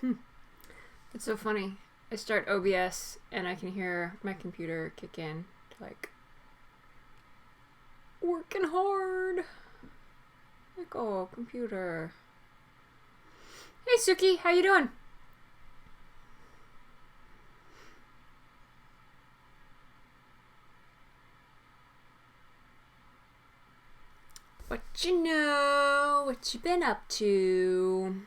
It's so funny. I start OBS and I can hear my computer kick in to like working hard. Like, oh, computer. Hey Suki, how you doing? What you know? What you been up to?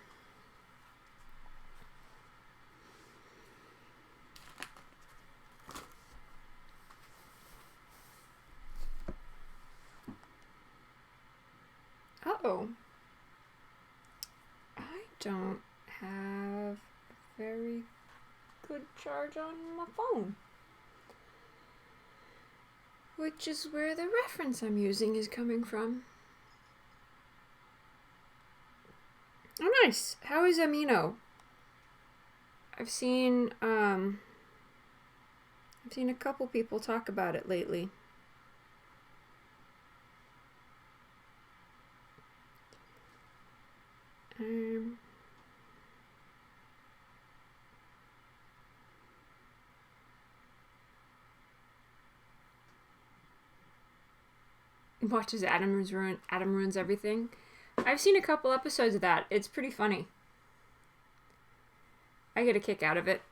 Uh-oh. I don't have a very good charge on my phone. Which is where the reference I'm using is coming from. Oh, nice. How is Amino? I've seen a couple people talk about it lately. Watches Adam Ruins Everything. I've seen a couple episodes of that. It's pretty funny. I get a kick out of it.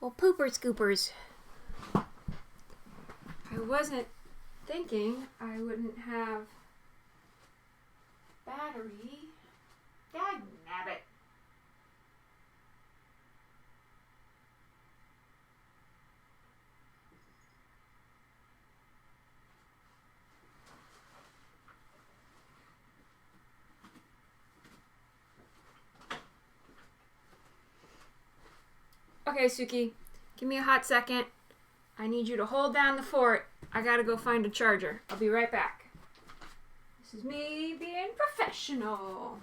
Well, pooper scoopers. I wasn't thinking I wouldn't have battery. God nabbit. Okay, Suki, give me a hot second. I need you to hold down the fort. I gotta go find a charger. I'll be right back. This is me being professional.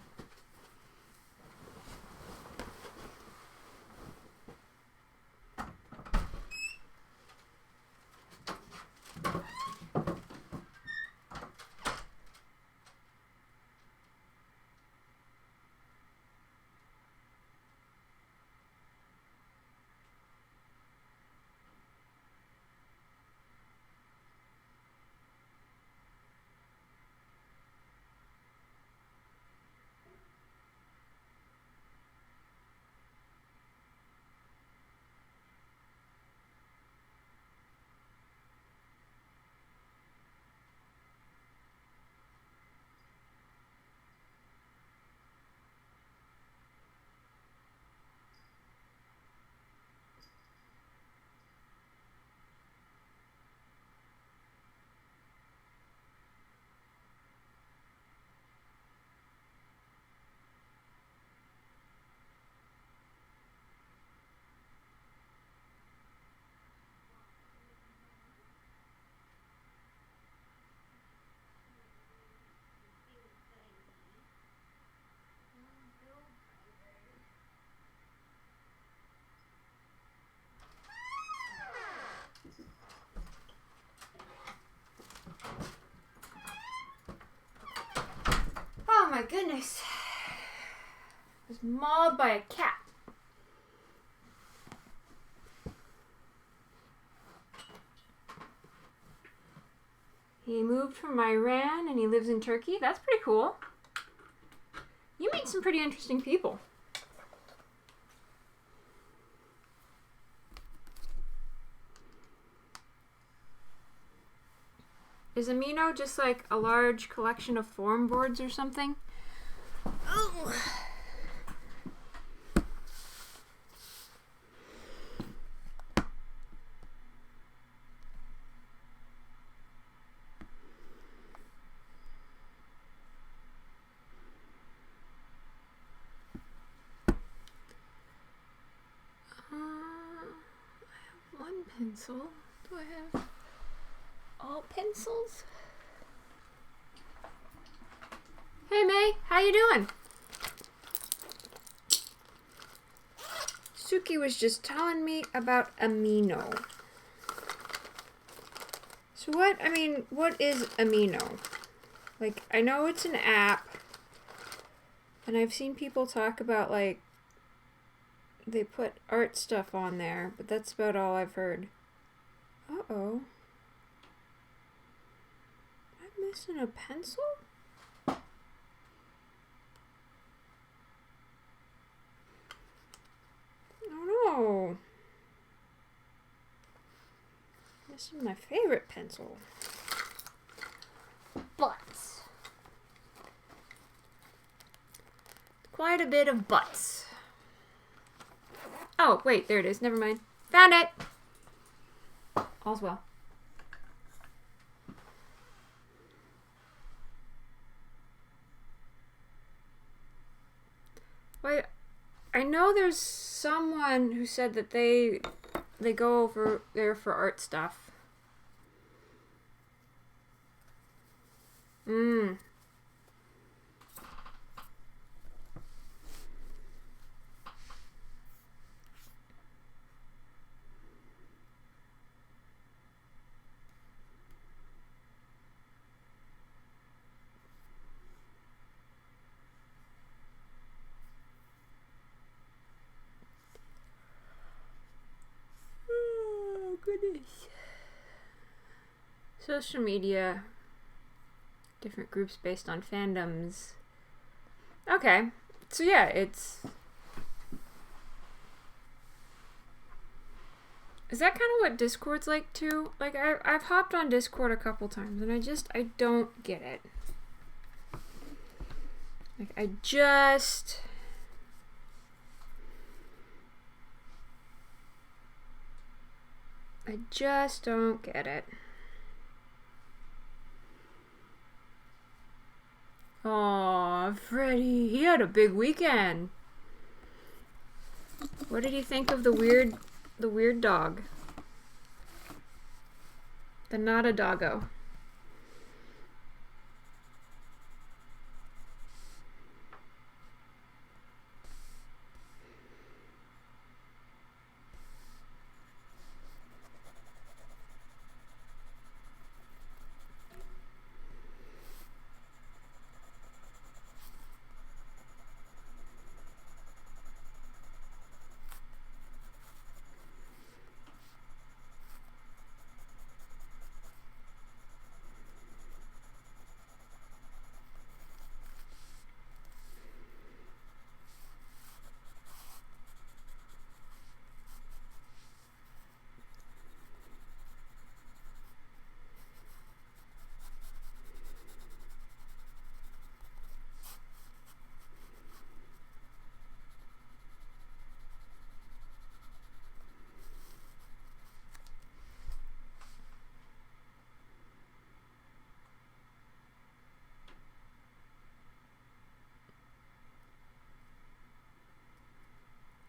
Oh my goodness. I was mauled by a cat. He moved from Iran and he lives in Turkey. That's pretty cool. You meet some pretty interesting people. Is Amino just like a large collection of form boards or something? Oh. I have one pencil. Do I have all pencils? Hey May, how you doing? Suki was just telling me about Amino. So what is Amino? Like, I know it's an app, and I've seen people talk about, like, they put art stuff on there, but that's about all I've heard. Uh-oh. I'm missing a pencil? Oh no. This is my favorite pencil. Butts. Quite a bit of butts. Oh, wait, there it is. Never mind. Found it! All's well. Wait, I know there's someone who said that they go over there for art stuff. Oh, goodness. Social media. Different groups based on fandoms. Okay. So yeah, it's... Is that kind of what Discord's like too? Like, I've hopped on Discord a couple times and I don't get it. Like, I just don't get it. Aw, Freddy, he had a big weekend. What did he think of the weird dog? The not a doggo.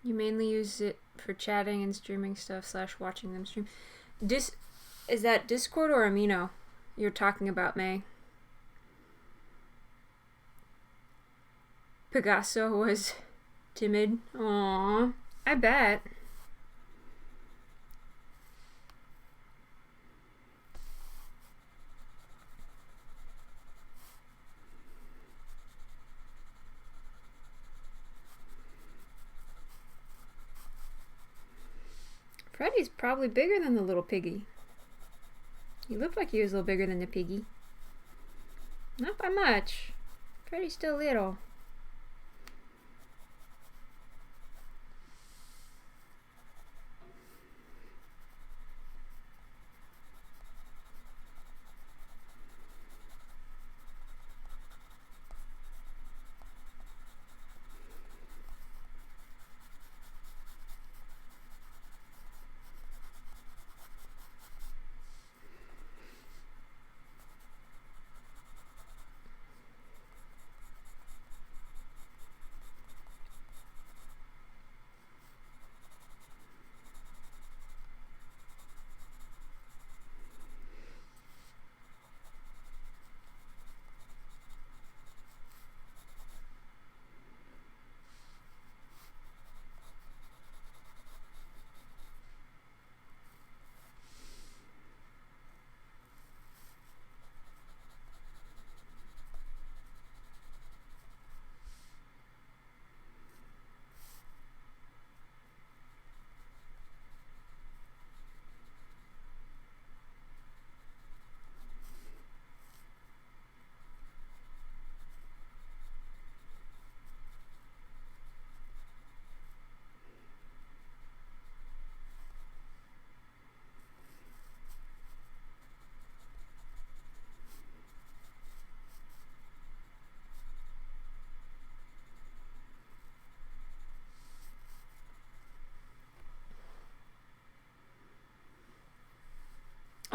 You mainly use it for chatting and streaming stuff / watching them stream. Is that Discord or Amino you're talking about, May? Picasso was timid. Aww, I bet. Freddy's probably bigger than the little piggy. He looked like he was a little bigger than the piggy. Not by much. Freddy's still little.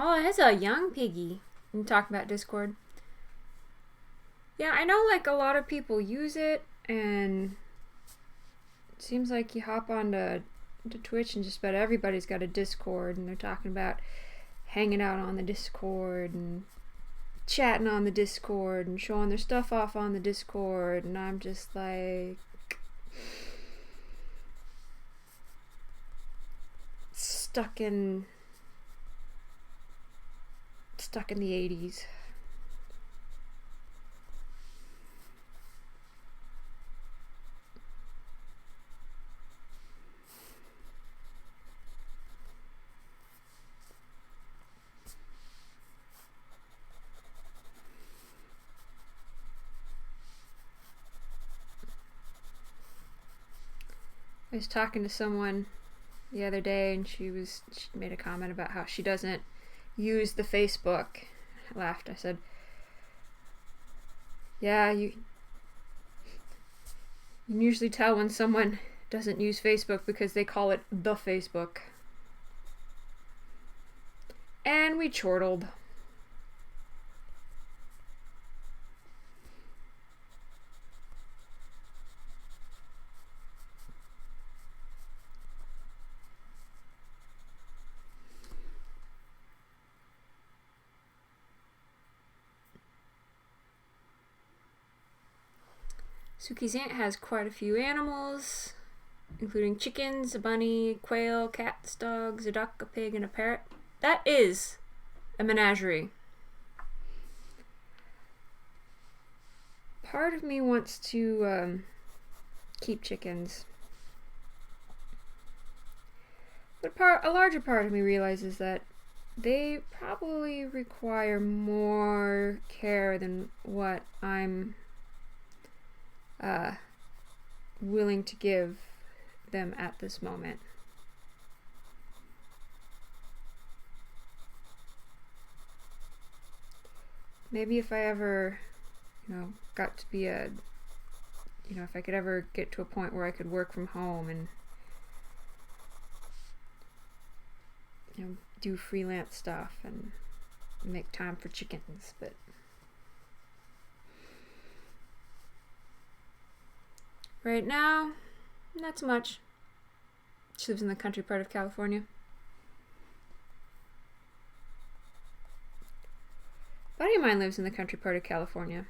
Oh, it has a young piggy. I'm talking about Discord. Yeah, I know like a lot of people use it, and it seems like you hop onto Twitch and just about everybody's got a Discord, and they're talking about hanging out on the Discord and chatting on the Discord and showing their stuff off on the Discord, and I'm just like stuck in the 80s. I was talking to someone the other day, and she made a comment about how she doesn't use the Facebook. I laughed. I said, yeah, you can usually tell when someone doesn't use Facebook because they call it the Facebook. And we chortled. Suki's aunt has quite a few animals, including chickens, a bunny, quail, cats, dogs, a duck, a pig, and a parrot. That is a menagerie. Part of me wants to keep chickens, but a larger part of me realizes that they probably require more care than what I'm willing to give them at this moment. Maybe if I ever, got to be if I could ever get to a point where I could work from home and, do freelance stuff and make time for chickens, but right now, not so much. She lives in the country part of California. A buddy of mine lives in the country part of California.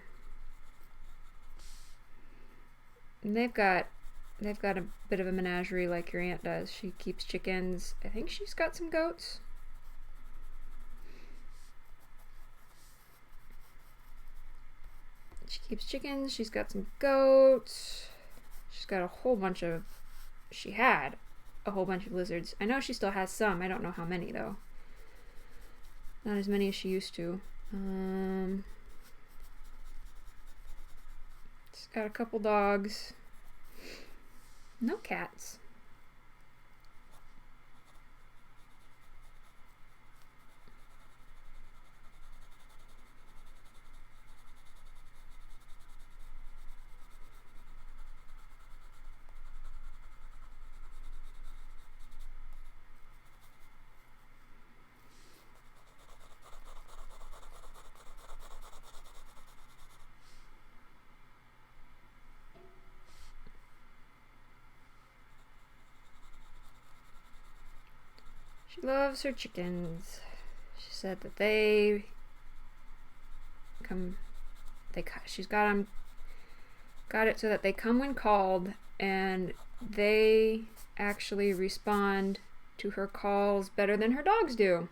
And they've got a bit of a menagerie like your aunt does. She keeps chickens. I think she's got some goats. She keeps chickens. She's got some goats. She had a whole bunch of lizards. I know she still has some. I don't know how many though. Not as many as she used to. She's got a couple dogs. No cats. She loves her chickens. She said that she's got it so that they come when called, and they actually respond to her calls better than her dogs do.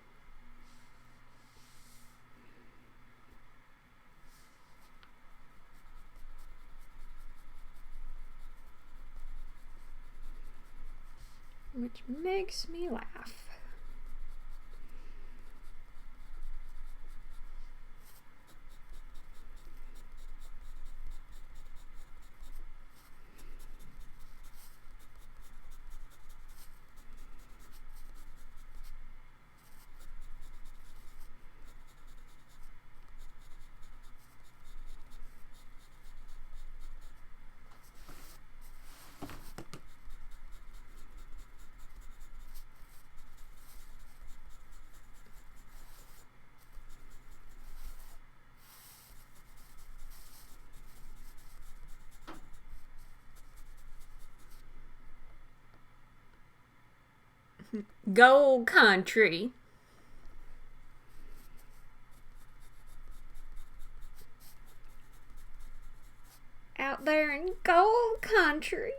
Which makes me laugh. Gold country. Out there in gold country.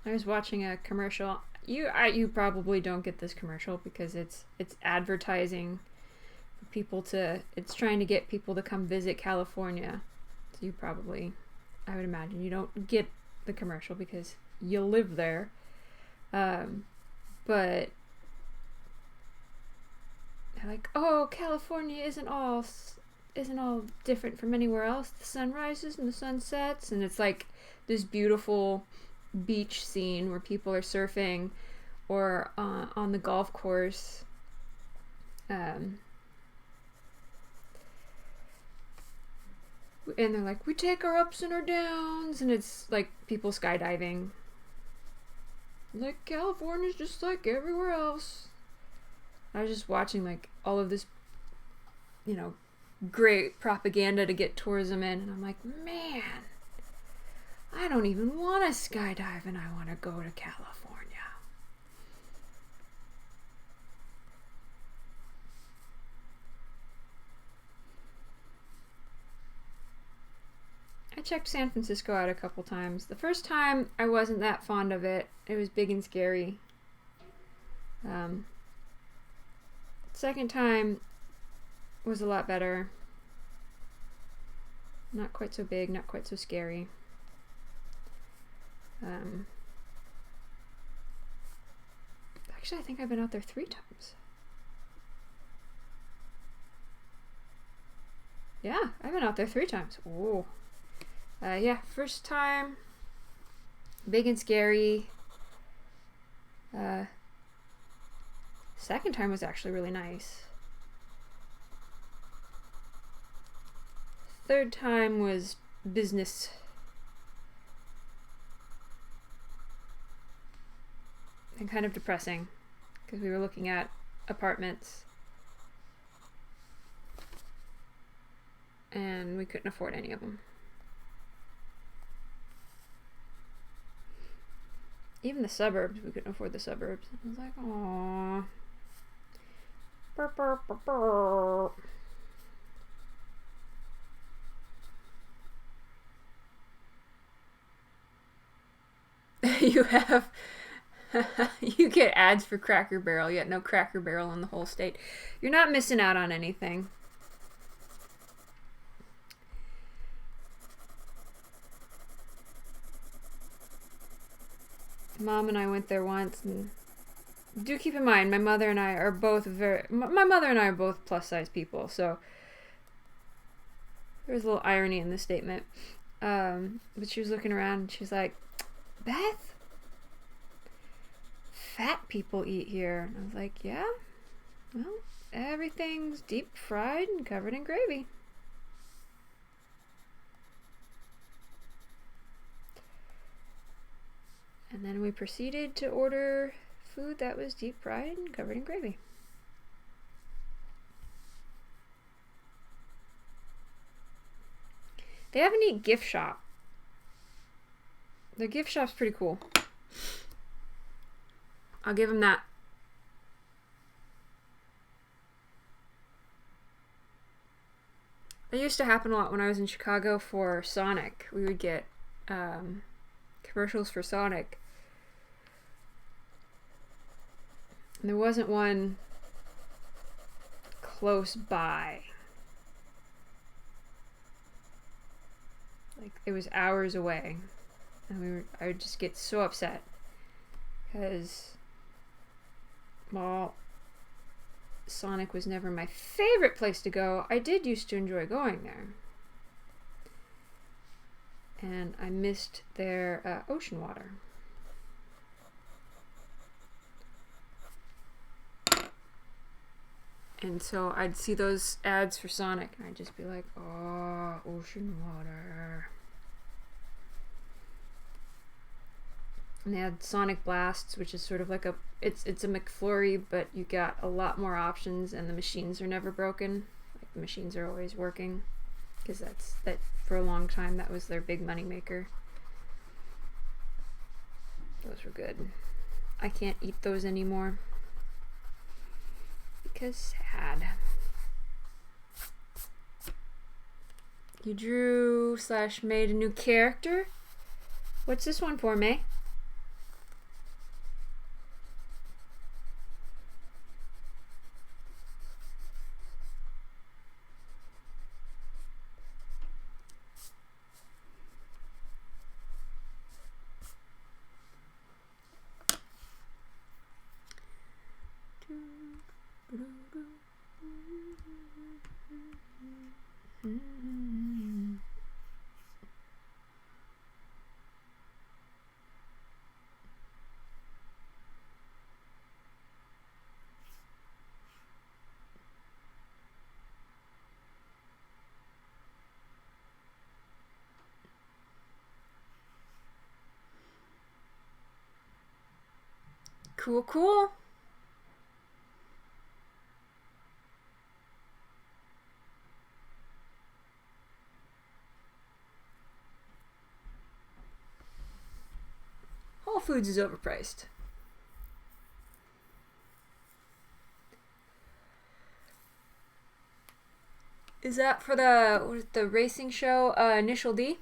I was watching a commercial. You probably don't get this commercial because it's advertising for people to. It's trying to get people to come visit California. So you probably, I would imagine, you don't get the commercial because you live there. But they're like, oh, California isn't all different from anywhere else. The sun rises and the sun sets, and it's like this beautiful beach scene where people are surfing or on the golf course. And they're like, we take our ups and our downs, and it's like people skydiving. Like, California's just like everywhere else. I was just watching like all of this, great propaganda to get tourism in, and I'm like, man, I don't even want to skydive, and I want to go to California. I checked San Francisco out a couple times. The first time, I wasn't that fond of it. It was big and scary. Second time was a lot better. Not quite so big, not quite so scary. Actually, I think I've been out there 3 times. Yeah, I've been out there 3 times. Oh. Yeah, first time, big and scary. Second time was actually really nice. Third time was business. And kind of depressing because we were looking at apartments and we couldn't afford any of them. Even the suburbs, we couldn't afford the suburbs. I was like, aww. Burr, burr, burr, burr. You have... you get ads for Cracker Barrel, yet no Cracker Barrel in the whole state. You're not missing out on anything. Mom and I went there once, and do keep in mind, my mother and I are both plus size people, so there's a little irony in this statement. But she was looking around and she's like, Beth, fat people eat here. And I was like, yeah, well, everything's deep fried and covered in gravy. And then we proceeded to order food that was deep fried and covered in gravy. They have a neat gift shop. The gift shop's pretty cool. I'll give them that. It used to happen a lot when I was in Chicago for Sonic. We would get commercials for Sonic. And there wasn't one close by. Like, it was hours away. And I would just get so upset. Because, well, Sonic was never my favorite place to go. I did used to enjoy going there. And I missed their ocean water. And so I'd see those ads for Sonic, and I'd just be like, oh, ocean water. And they had Sonic Blasts, which is sort of like it's a McFlurry, but you got a lot more options, and the machines are never broken. Like, the machines are always working, because that for a long time that was their big money maker. Those were good. I can't eat those anymore because sad. You drew / made a new character? What's this one for, May? Cool, cool. Whole Foods is overpriced. Is that for the racing show, Initial D?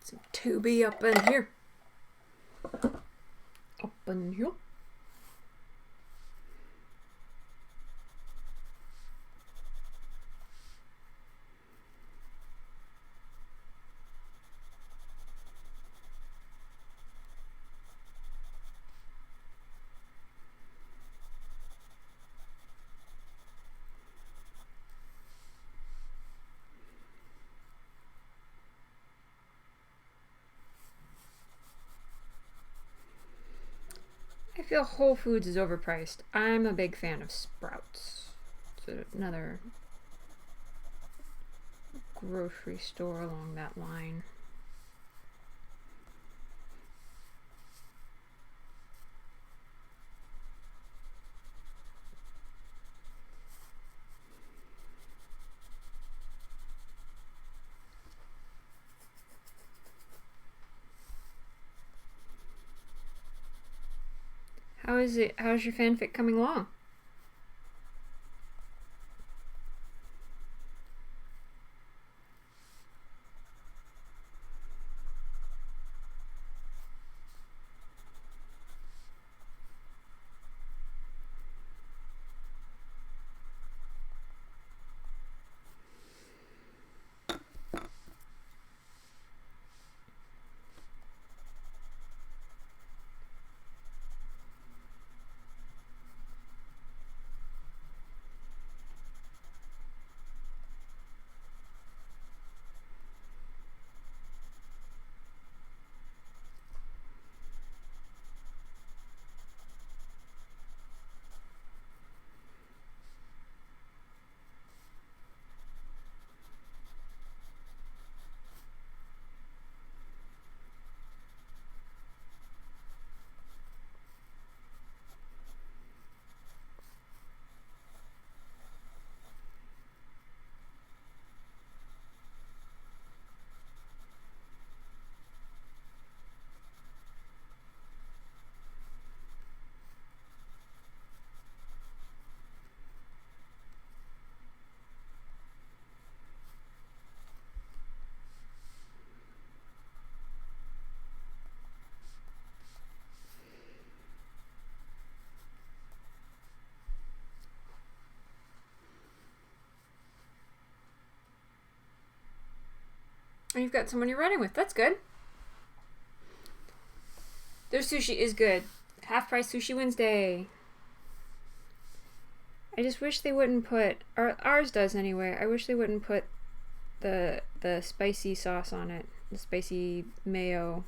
Some Tubi up in here. Up in here. I feel Whole Foods is overpriced. I'm a big fan of Sprouts. It's another grocery store along that line. How is it? How's your fanfic coming along? you've got someone you're running with. That's good. Their sushi is good. Half price Sushi Wednesday. I just wish they wouldn't put... Ours does anyway. I wish they wouldn't put the spicy sauce on it. The spicy mayo.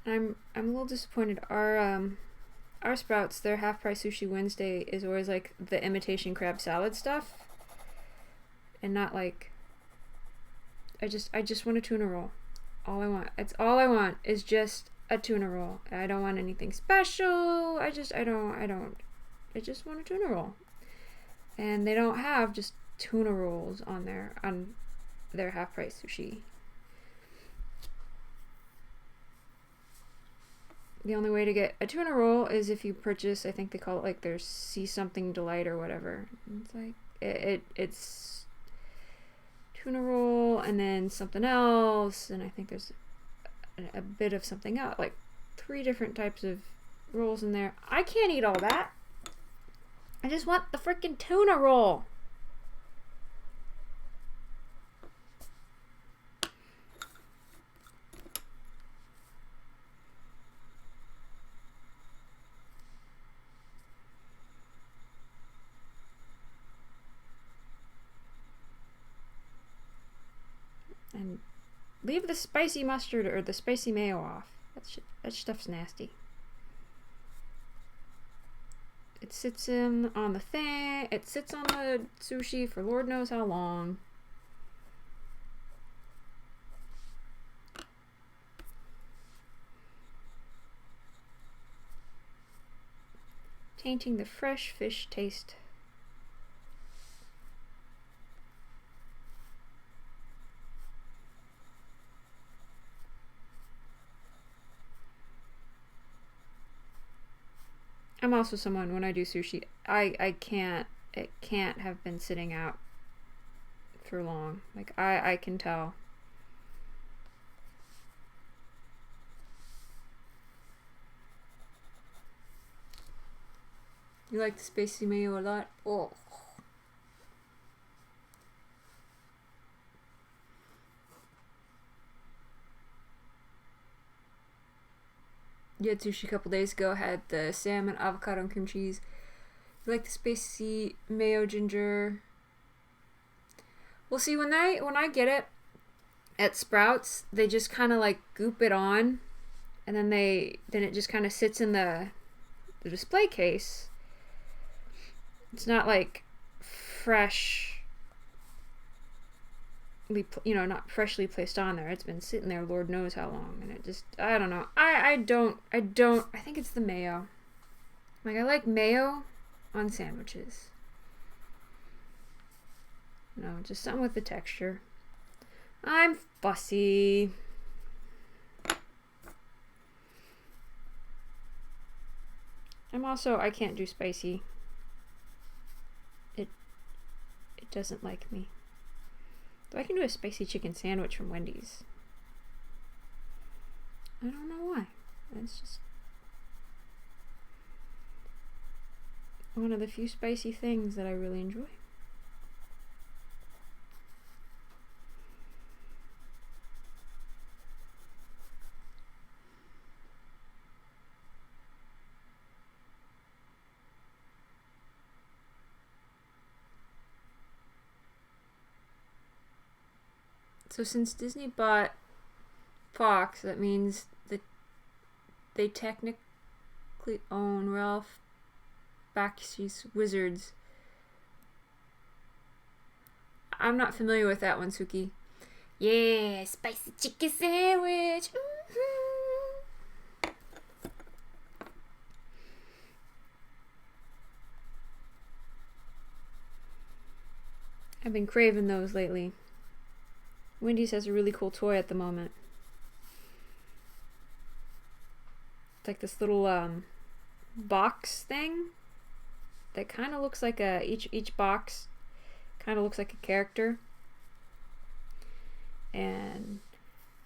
I'm a little disappointed. Our Sprouts, their half price Sushi Wednesday is always like the imitation crab salad stuff, and not like. I just want a tuna roll. All I want. It's all I want is just a tuna roll. I don't want anything special. I just want a tuna roll. And they don't have just tuna rolls on their half price sushi. The only way to get a tuna roll is if you purchase, I think they call it like their Sea Something Delight or whatever. It's like it's tuna roll and then something else, and I think there's a bit of something else, like 3 different types of rolls in there. I can't eat all that. I just want the freaking tuna roll. And leave the spicy mustard or the spicy mayo off. That stuff's nasty. It sits on the thing. It sits on the sushi for Lord knows how long. Tainting the fresh fish taste. I'm also someone, when I do sushi, it can't have been sitting out for long. Like, I can tell. You like the spicy mayo a lot? Oh. You had sushi a couple days ago. Had the salmon, avocado, and cream cheese. You like the spicy mayo ginger? Well, see, when I get it at Sprouts, they just kind of like goop it on, and then it just kind of sits in the display case. It's not like fresh. Not freshly placed on there. It's been sitting there Lord knows how long, and it just, I don't know. I think it's the mayo. Like, I like mayo on sandwiches. No, just something with the texture. I'm fussy. I can't do spicy. It doesn't like me. Though I can do a spicy chicken sandwich from Wendy's. I don't know why. It's just one of the few spicy things that I really enjoy. So since Disney bought Fox, that means that they technically own Ralph Bakshi's Wizards. I'm not familiar with that one, Suki. Yeah, spicy chicken sandwich. Mm-hmm. I've been craving those lately. Wendy's has a really cool toy at the moment. It's like this little box thing that kind of looks like each box kind of looks like a character. And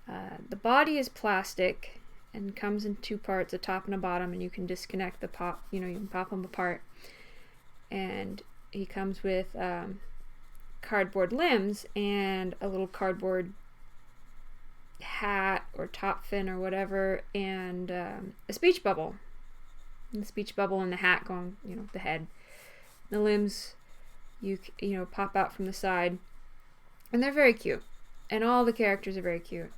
The body is plastic and comes in two parts, a top and a bottom, and you can disconnect the pop, you can pop them apart. And he comes with cardboard limbs and a little cardboard hat or top fin or whatever, and a speech bubble. And the speech bubble and the hat going, the head. The limbs, you pop out from the side. And they're very cute. And all the characters are very cute.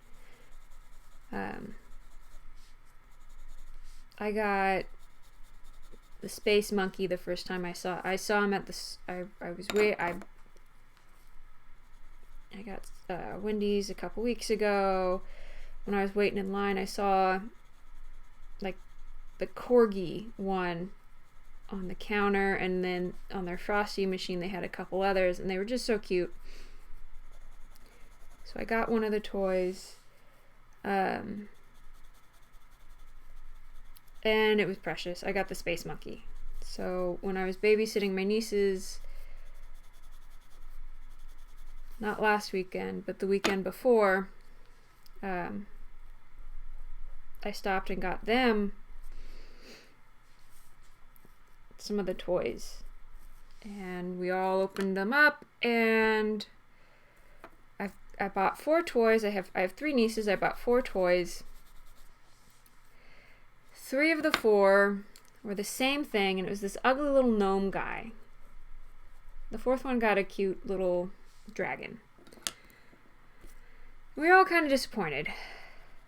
I got the space monkey the first time I saw him at I got Wendy's a couple weeks ago. When I was waiting in line, I saw like the corgi one on the counter, and then on their Frosty machine they had a couple others, and they were just so cute. So I got one of the toys. And it was precious. I got the space monkey. So when I was babysitting my nieces, not last weekend, but the weekend before, I stopped and got them some of the toys. And we all opened them up, and I bought 4 toys. I have 3 nieces. I bought 4 toys. 3 of the 4 were the same thing, and it was this ugly little gnome guy. The 4th one got a cute little dragon. We were all kind of disappointed.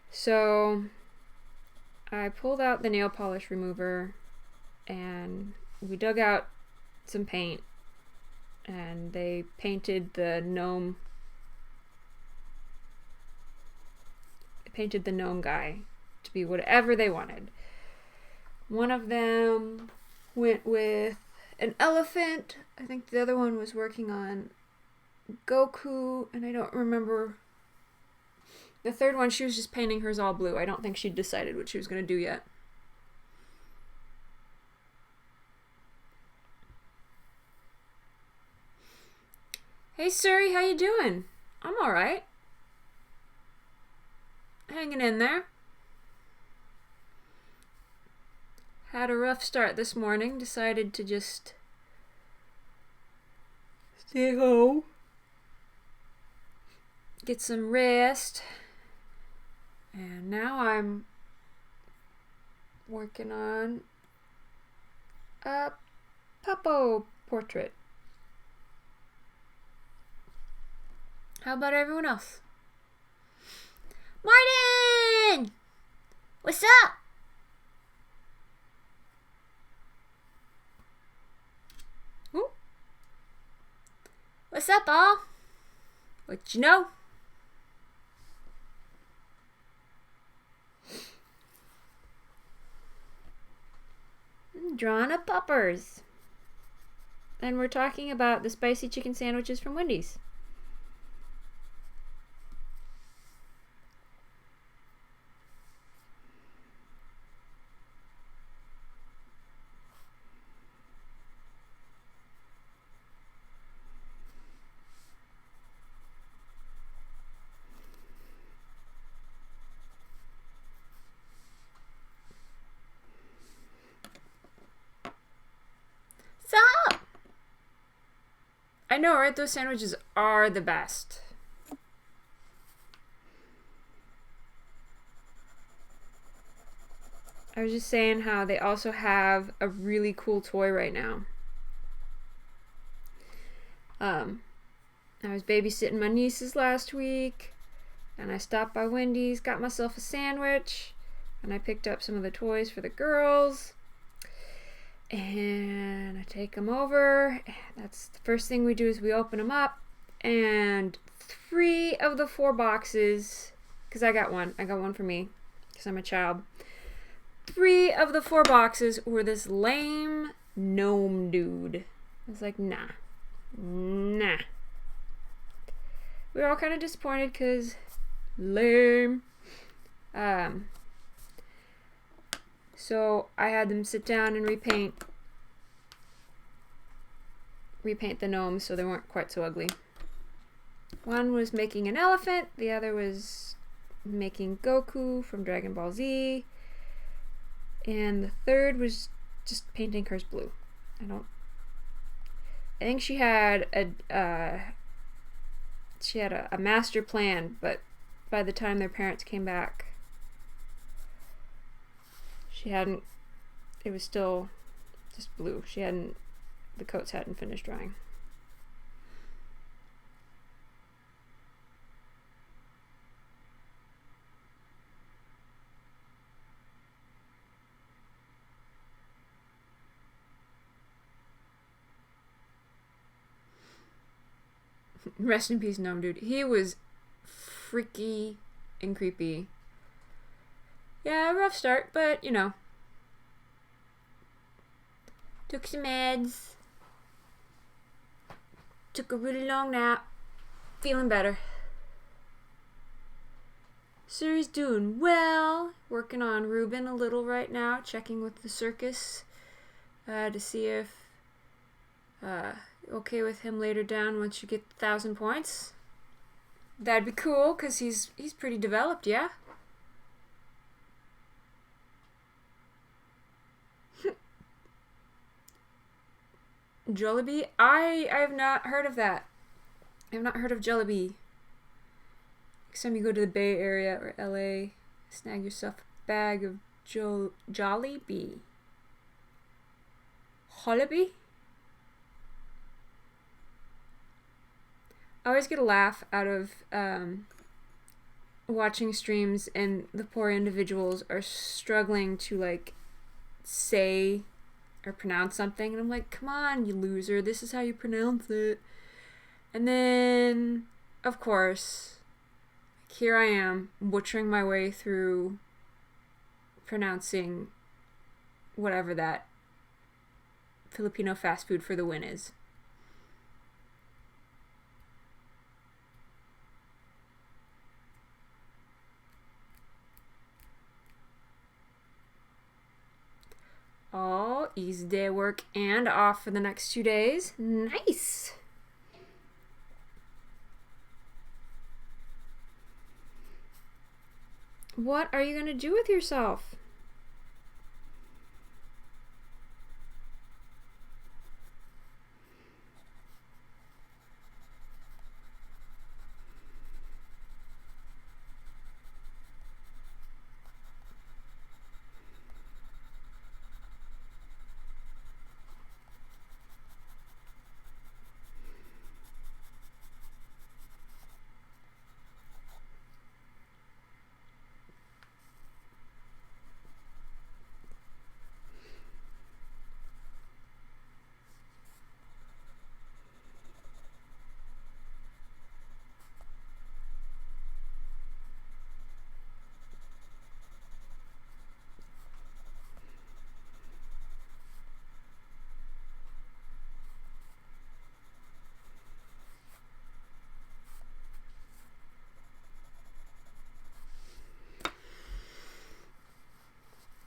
So I pulled out the nail polish remover, and we dug out some paint, and they painted the gnome. They painted the gnome guy to be whatever they wanted. One of them went with an elephant. I think the other one was working on Goku, and I don't remember. The third one, she was just painting hers all blue. I don't think she'd decided what she was going to do yet. Hey, Suri, how you doing? I'm all right. Hanging in there. Had a rough start this morning. Decided to just stay home. Get some rest. And now I'm working on a Puppo portrait. How about everyone else? Martin! What's up? Ooh. What's up, all? What you know? I'm drawing up puppers. And we're talking about the spicy chicken sandwiches from Wendy's. Stop! I know, right? Those sandwiches are the best. I was just saying how they also have a really cool toy right now. I was babysitting my nieces last week, and I stopped by Wendy's, got myself a sandwich, and I picked up some of the toys for the girls. And I take them over. That's the first thing we do is we open them up, and 3 of the 4 boxes, because I got one for me because I'm a child. 3 of the 4 boxes were this lame gnome dude. I was like, nah. We were all kind of disappointed because lame. So I had them sit down and repaint the gnomes so they weren't quite so ugly. One was making an elephant, the other was making Goku from Dragon Ball Z. And the third was just painting hers blue. I think she had a master plan, but by the time their parents came back, it was still just blue. The coats hadn't finished drying. Rest in peace, Gnome Dude. He was freaky and creepy. Yeah, rough start, but you know. Took some meds. Took a really long nap. Feeling better. Suri's doing well. Working on Ruben a little right now. Checking with the circus to see if okay with him later down once you get 1,000 points. That'd be cool because he's pretty developed, yeah? Jollibee? I have not heard of that. I have not heard of Jollibee. Next time you go to the Bay Area or LA, snag yourself a bag of Jollibee. Jollibee? I always get a laugh out of watching streams and the poor individuals are struggling to like say or pronounce something, and I'm like, come on, you loser, this is how you pronounce it. And then, of course, here I am butchering my way through pronouncing whatever that Filipino fast food for the win is. Oh, easy day of work and off for the next 2 days. Nice! What are you going to do with yourself?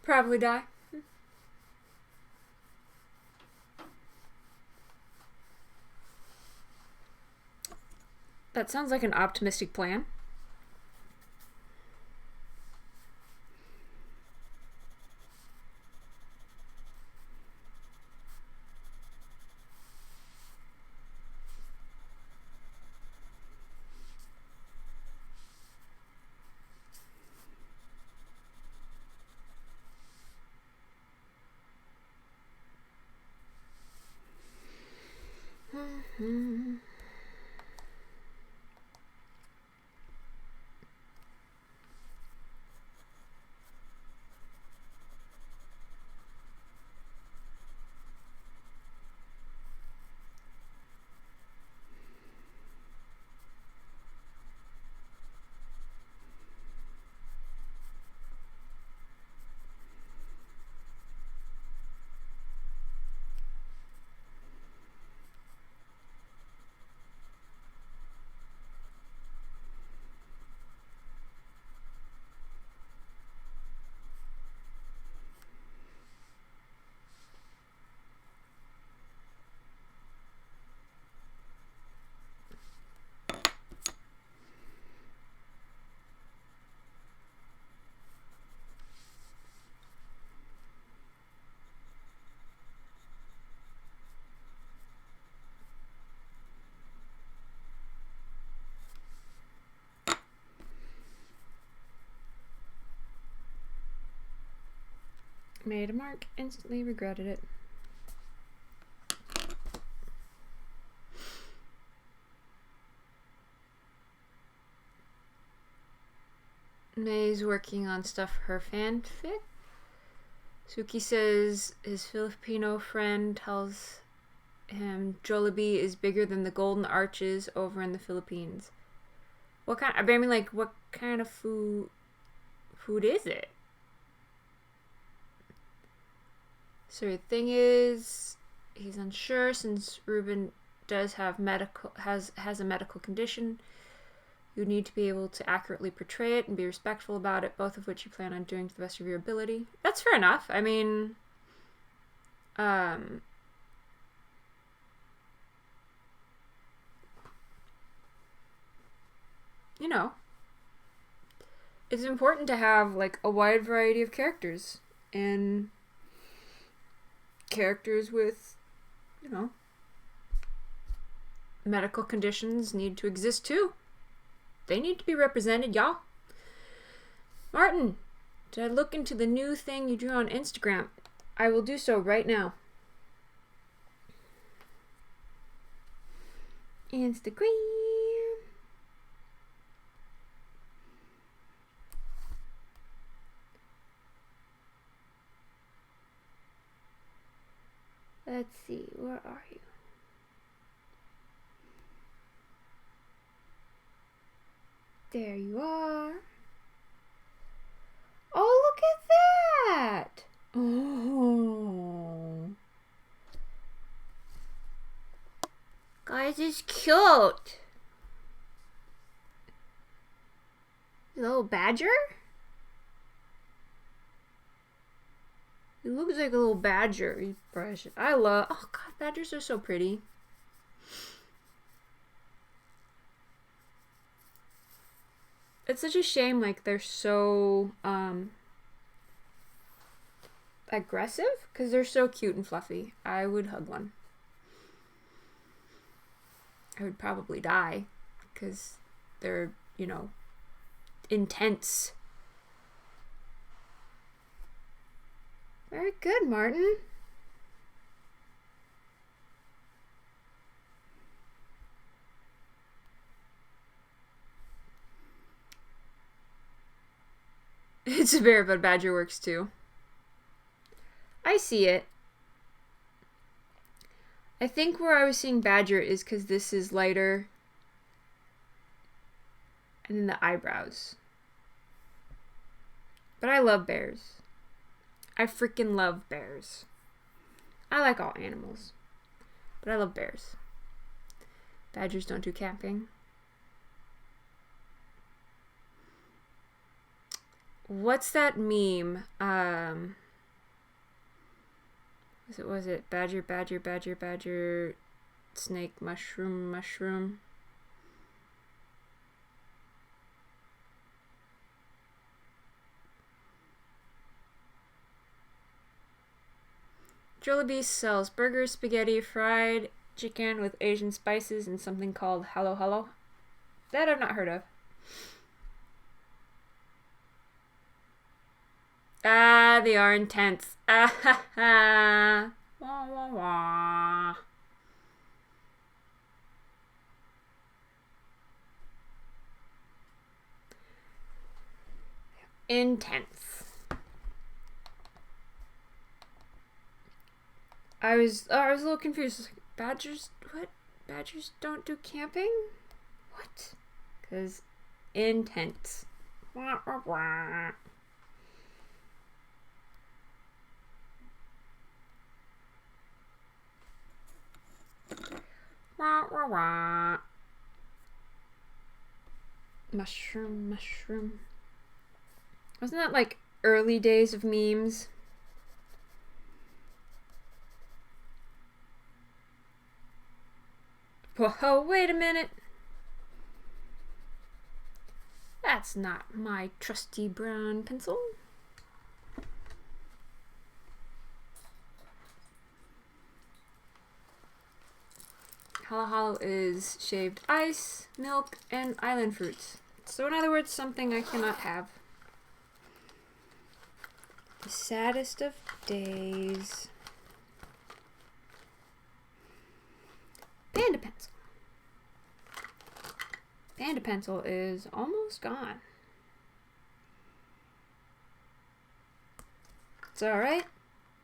Probably die. That sounds like an optimistic plan. Made a mark, instantly regretted it. May's working on stuff for her fanfic. Suki says his Filipino friend tells him Jollibee is bigger than the Golden Arches over in the Philippines. What kind? I mean, like, what kind of food is it? So the thing is, he's unsure since Ruben does have has a medical condition. You need to be able to accurately portray it and be respectful about it, both of which you plan on doing to the best of your ability. That's fair enough. I mean, you know, it's important to have, like, a wide variety of characters. And characters with, you know, medical conditions need to exist too. They need to be represented, y'all. Martin, did I look into the new thing you drew on Instagram? I will do so right now. Instagram. Let's see, where are you? There you are. Oh, look at that! Oh. Guys, it's cute. Little badger? He looks like a little badger. He's precious. Oh god, badgers are so pretty. It's such a shame, like, they're so, aggressive, because they're so cute and fluffy. I would hug one. I would probably die, because they're, you know, intense. Very good, Martin. It's a bear, but badger works too. I see it. I think where I was seeing badger is because this is lighter. And then the eyebrows. But I love bears. I freaking love bears. I like all animals. But I love bears. Badgers don't do camping. What's that meme? Was it badger, badger, badger, badger, snake, mushroom, mushroom? Jollibee sells burgers, spaghetti, fried chicken with Asian spices, and something called Hello Hello. That I've not heard of. Ah, they are intense. Ah ha ha. Wah wah wah. Intense. I was a little confused. Like, badgers? What? Badgers don't do camping? What? 'Cause intense. Wah wah wah. Wah, wah, wah. Mushroom, mushroom. Wasn't that like early days of memes? Whoa, wait a minute. That's not my trusty brown pencil. Halo Halo is shaved ice, milk, and island fruits. So in other words, something I cannot have. The saddest of days. Panda pencil. Panda pencil is almost gone. It's alright.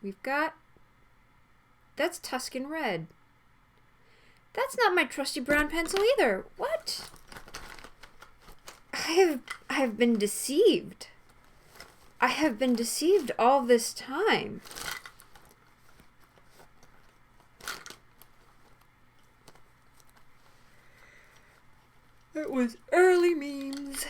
We've got... That's Tuscan red. That's not my trusty brown pencil either. What? I have been deceived. I have been deceived all this time. It was early memes.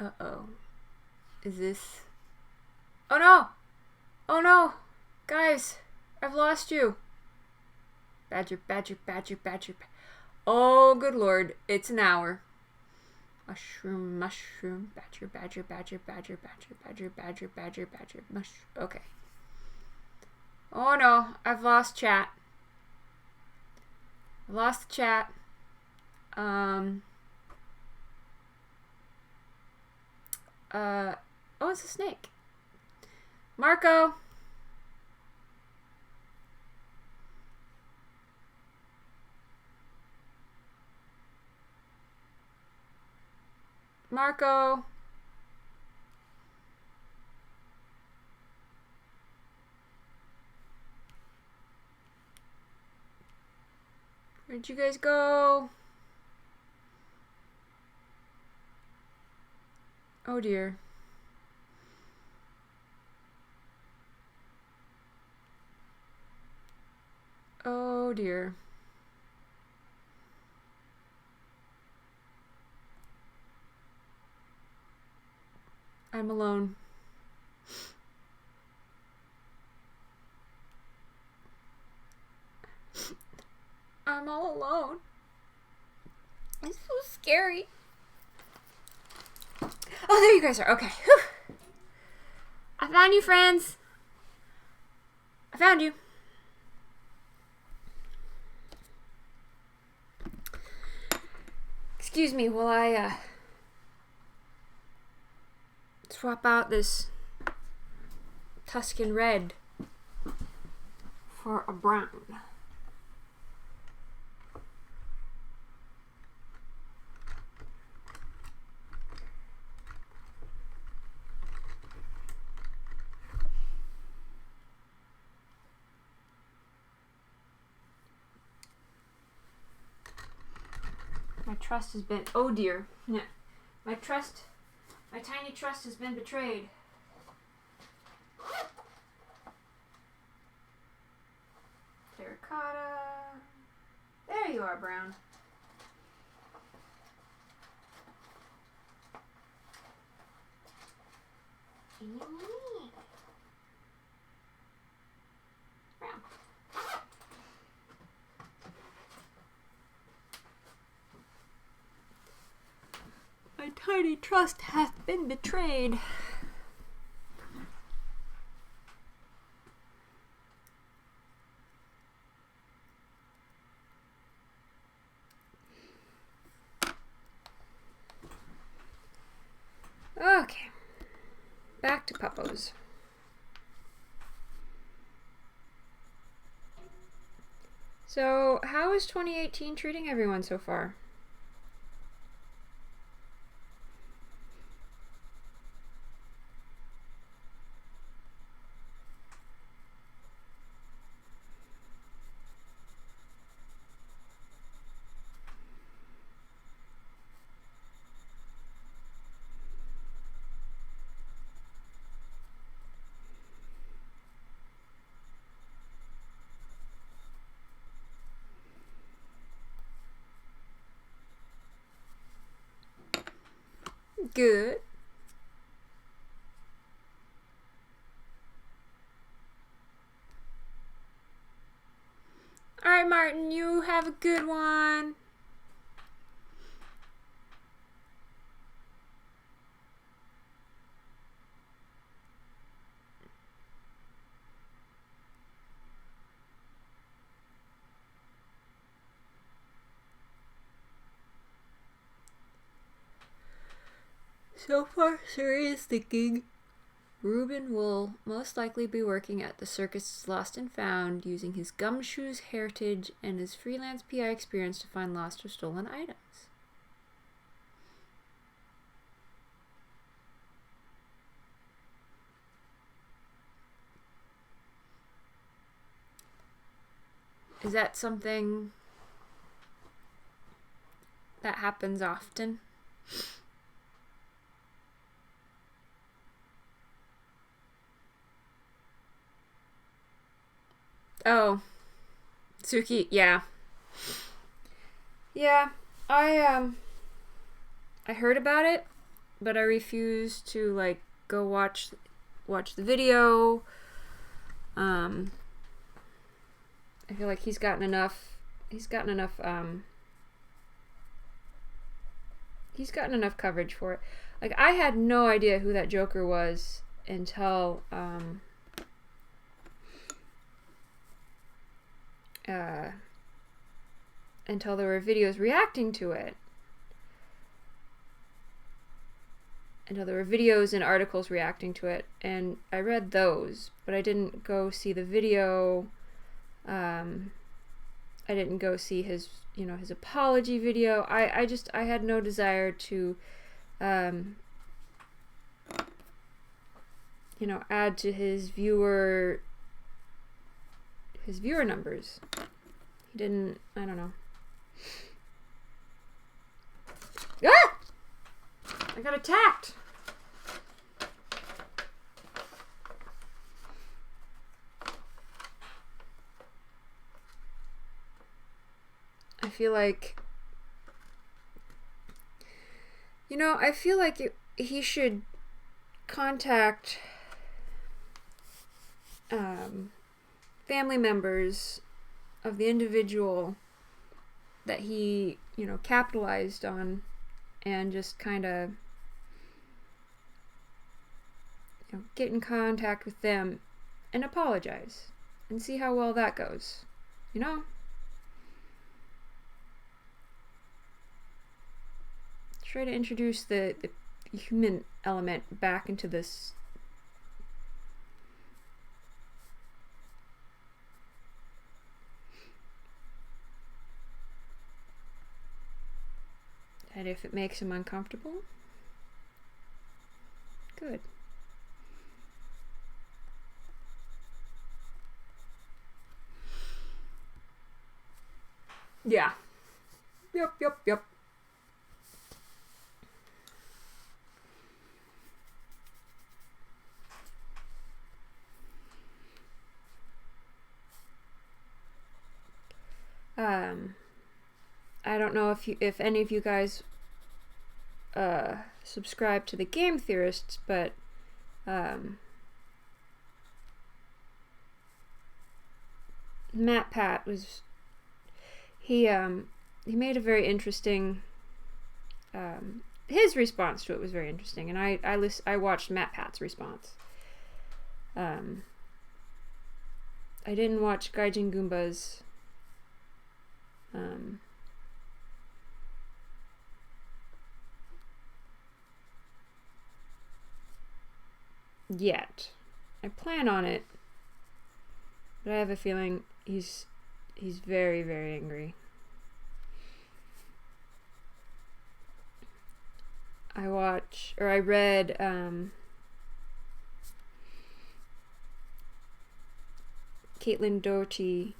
Uh-oh. Is this... Oh no! Oh no! Guys, I've lost you. Badger, badger, badger, badger. Oh, good lord. It's an hour. Mushroom, mushroom, badger, badger, badger, badger, badger, badger, badger, badger, badger, mushroom. Okay. Oh no, I've lost chat. I lost the chat. Oh, it's a snake. Marco. Marco. Where'd you guys go? Oh dear. Oh dear. I'm alone. I'm all alone. It's so scary. Oh, there you guys are. Okay. Whew. I found you, friends. I found you. Excuse me while I swap out this Tuscan red for a brown. My trust has been... Oh dear. Yeah. My tiny trust has been betrayed. Terracotta. There you are, brown. Brown. My tiny trust hath been betrayed. Okay, back to Puppos. So, how is 2018 treating everyone so far? Good. All right, Martin, you have a good one. So far, Suri is thinking Ruben will most likely be working at the Circus Lost and Found, using his gumshoes heritage and his freelance PI experience to find lost or stolen items. Is that something that happens often? Oh, Suki, yeah. Yeah, I heard about it, but I refuse to like go watch the video. I feel like he's gotten enough coverage for it. Like, I had no idea who that Joker was until until there were videos reacting to it. Until there were videos and articles reacting to it, and I read those, but I didn't go see the video. I didn't go see his apology video. I had no desire to, add to his viewer numbers. He didn't, I don't know. Ah! I got attacked! I feel like, he should contact family members of the individual that he, capitalized on, and just kind of, get in contact with them and apologize and see how well that goes, Try to introduce the human element back into this. And if it makes him uncomfortable, good. Yeah. Yep. I don't know if any of you guys subscribe to the Game Theorists, but Matt Pat was he made a very interesting his response to it was very interesting, and I watched Matt Pat's response. I didn't watch Gaijin Goomba's yet. I plan on it, but I have a feeling he's very, very angry. I read Caitlin Doherty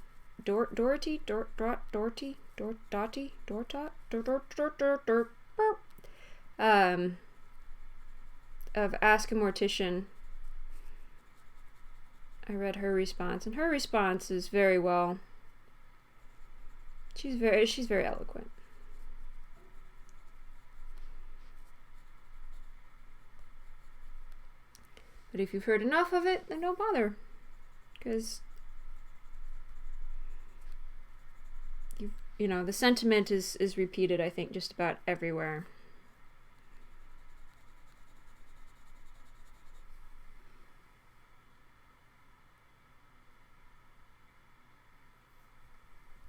of Ask a Mortician. I read her response, and her response is very well. She's very eloquent. But if you've heard enough of it, then don't bother, because the sentiment is repeated, I think, just about everywhere.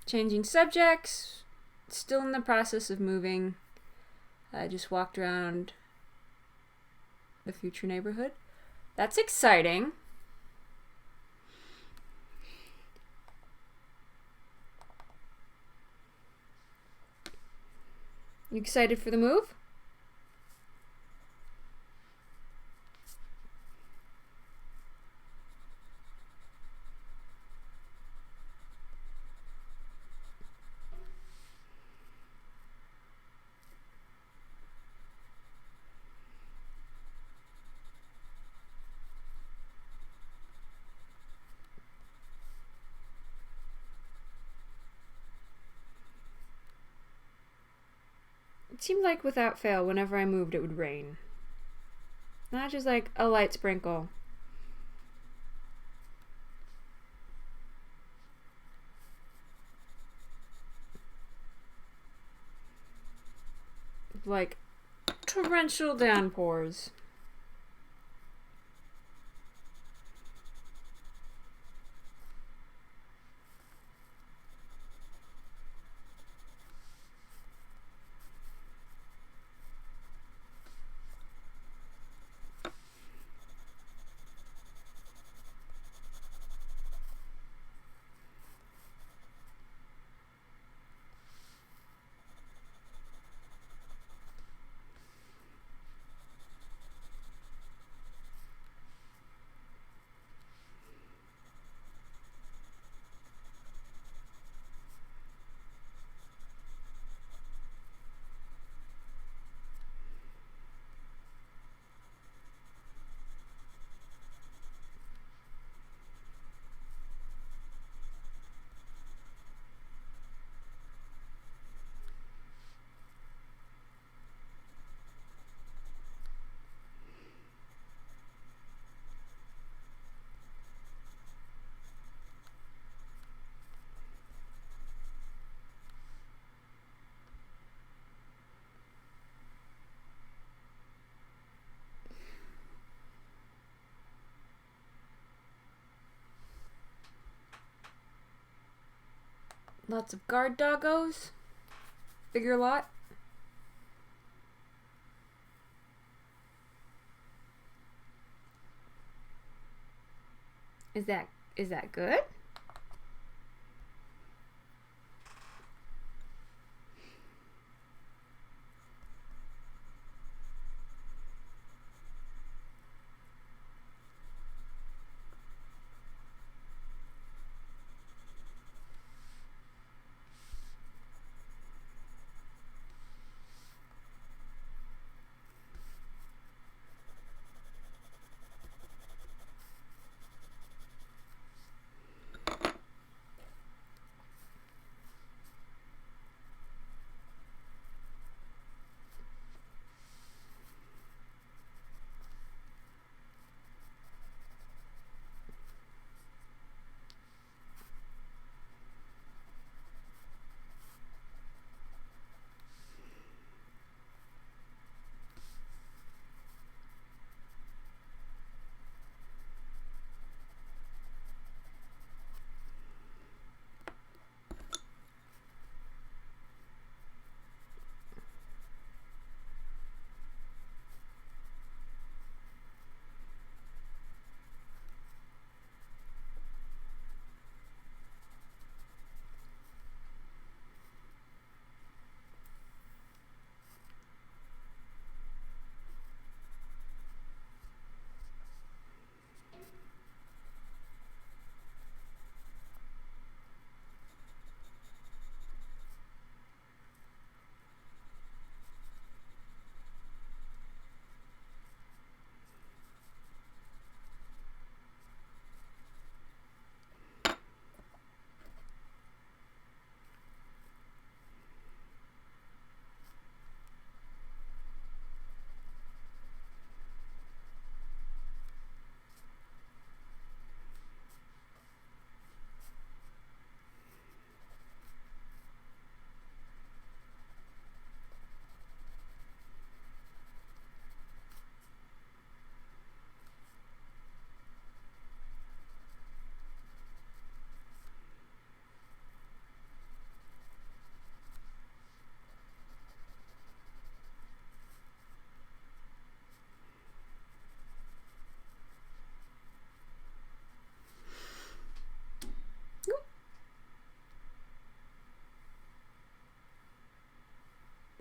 Changing subjects, still in the process of moving. I just walked around the future neighborhood. That's exciting. You excited for the move? It seemed like without fail, whenever I moved, it would rain. Not just like a light sprinkle. Like torrential downpours. Lots of guard doggos. Bigger lot. Is that good?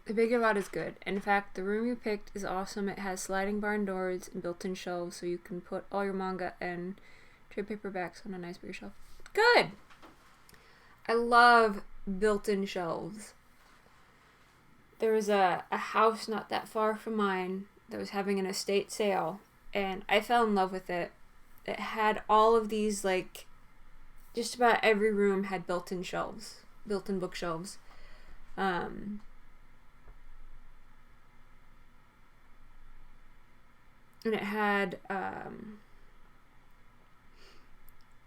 The Big Your Lot is good. In fact, the room you picked is awesome. It has sliding barn doors and built-in shelves, so you can put all your manga and trade paperbacks on a nice bigger shelf. Good! I love built-in shelves. There was a house not that far from mine that was having an estate sale, and I fell in love with it. It had all of these, like, just about every room had built-in shelves, built-in bookshelves. And it had,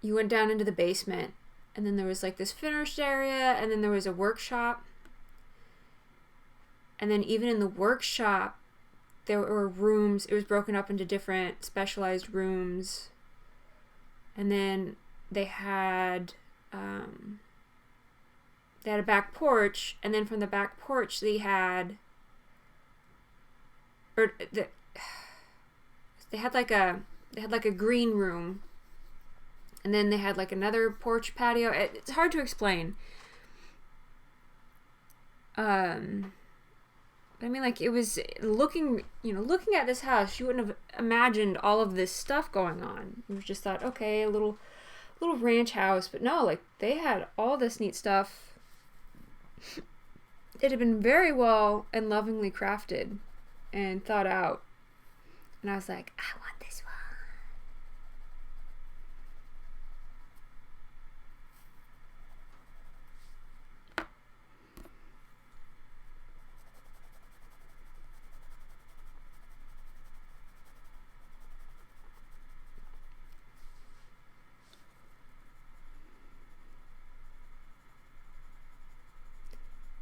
you went down into the basement, and then there was, like, this finished area, and then there was a workshop. And then even in the workshop, there were rooms. It was broken up into different specialized rooms. And then they had a back porch, and then from the back porch they had like a green room, and then they had like another porch patio. It's hard to explain. I mean, like, it was looking at this house, you wouldn't have imagined all of this stuff going on. You just thought, okay, a little ranch house, but no, like, they had all this neat stuff. It had been very well and lovingly crafted and thought out. And I was like, I want this one.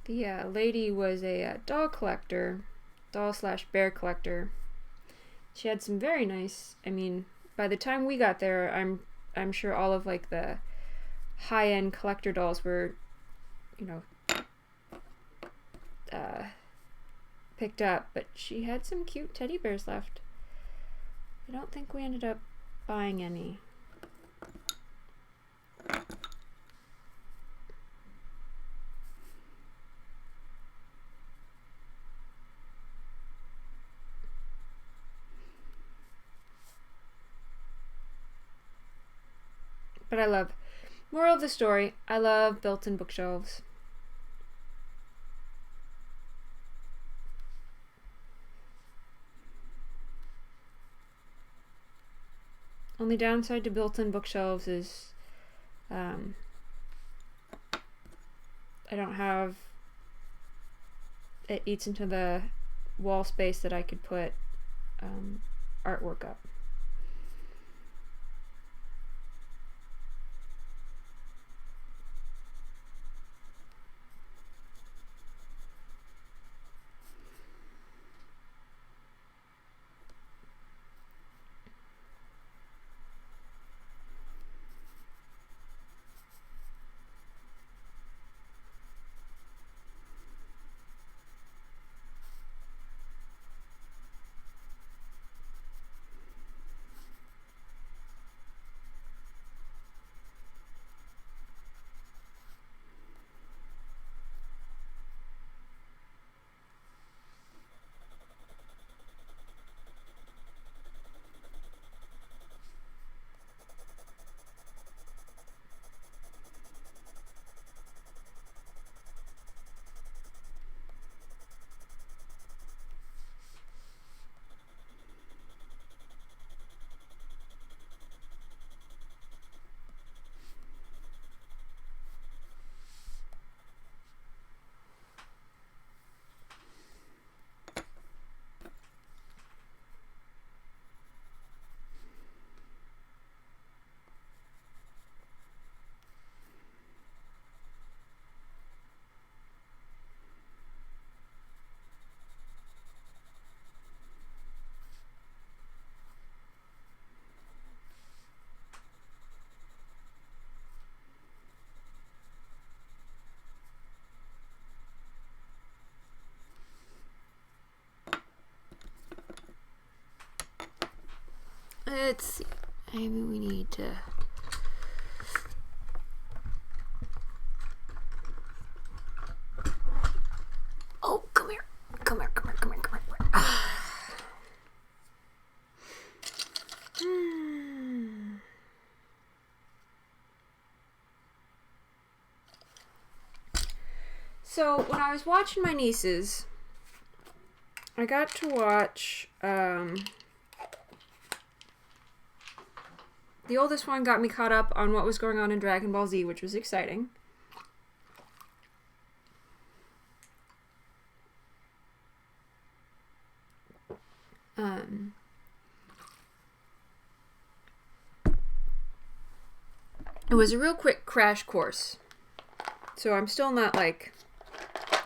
The lady was a doll collector, doll/bear collector. She had some very nice, I mean, by the time we got there, I'm sure all of, like, the high-end collector dolls were, picked up, but she had some cute teddy bears left. I don't think we ended up buying any. But I love, moral of the story, I love built-in bookshelves. Only downside to built-in bookshelves is I don't have, it eats into the wall space that I could put artwork up. Let's see. Maybe we need to... Oh, come here. So when I was watching my nieces, I got to watch, the oldest one got me caught up on what was going on in Dragon Ball Z, which was exciting. It was a real quick crash course. So I'm still not like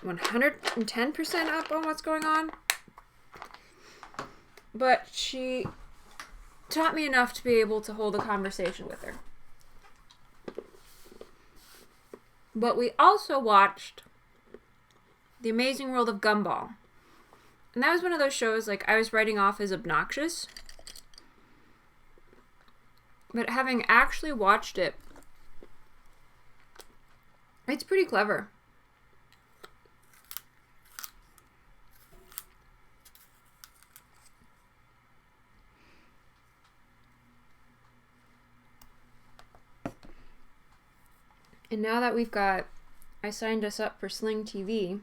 110% up on what's going on. But she taught me enough to be able to hold a conversation with her. But we also watched The Amazing World of Gumball. And that was one of those shows like I was writing off as obnoxious. But having actually watched it, it's pretty clever. And now that I signed us up for Sling TV,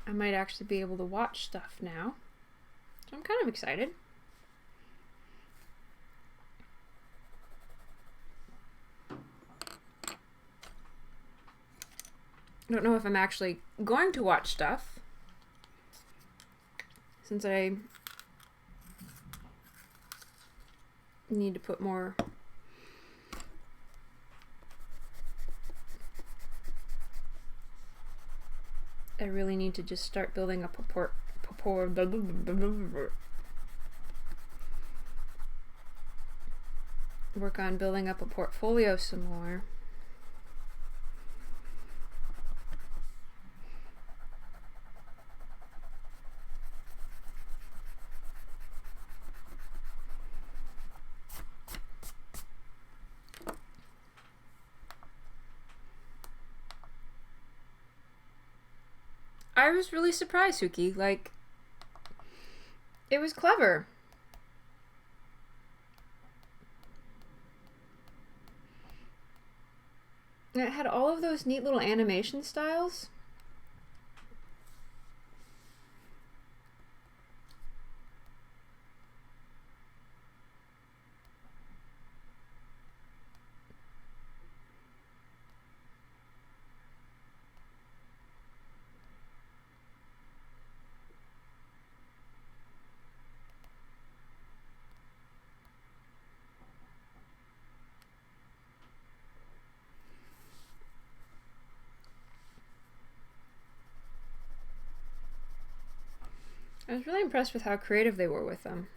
I might actually be able to watch stuff now. So I'm kind of excited. I don't know if I'm actually going to watch stuff, since I need to put more I really need to just start building up work on building up a portfolio some more. I was really surprised, Suki. Like, it was clever. And it had all of those neat little animation styles. I was really impressed with how creative they were with them.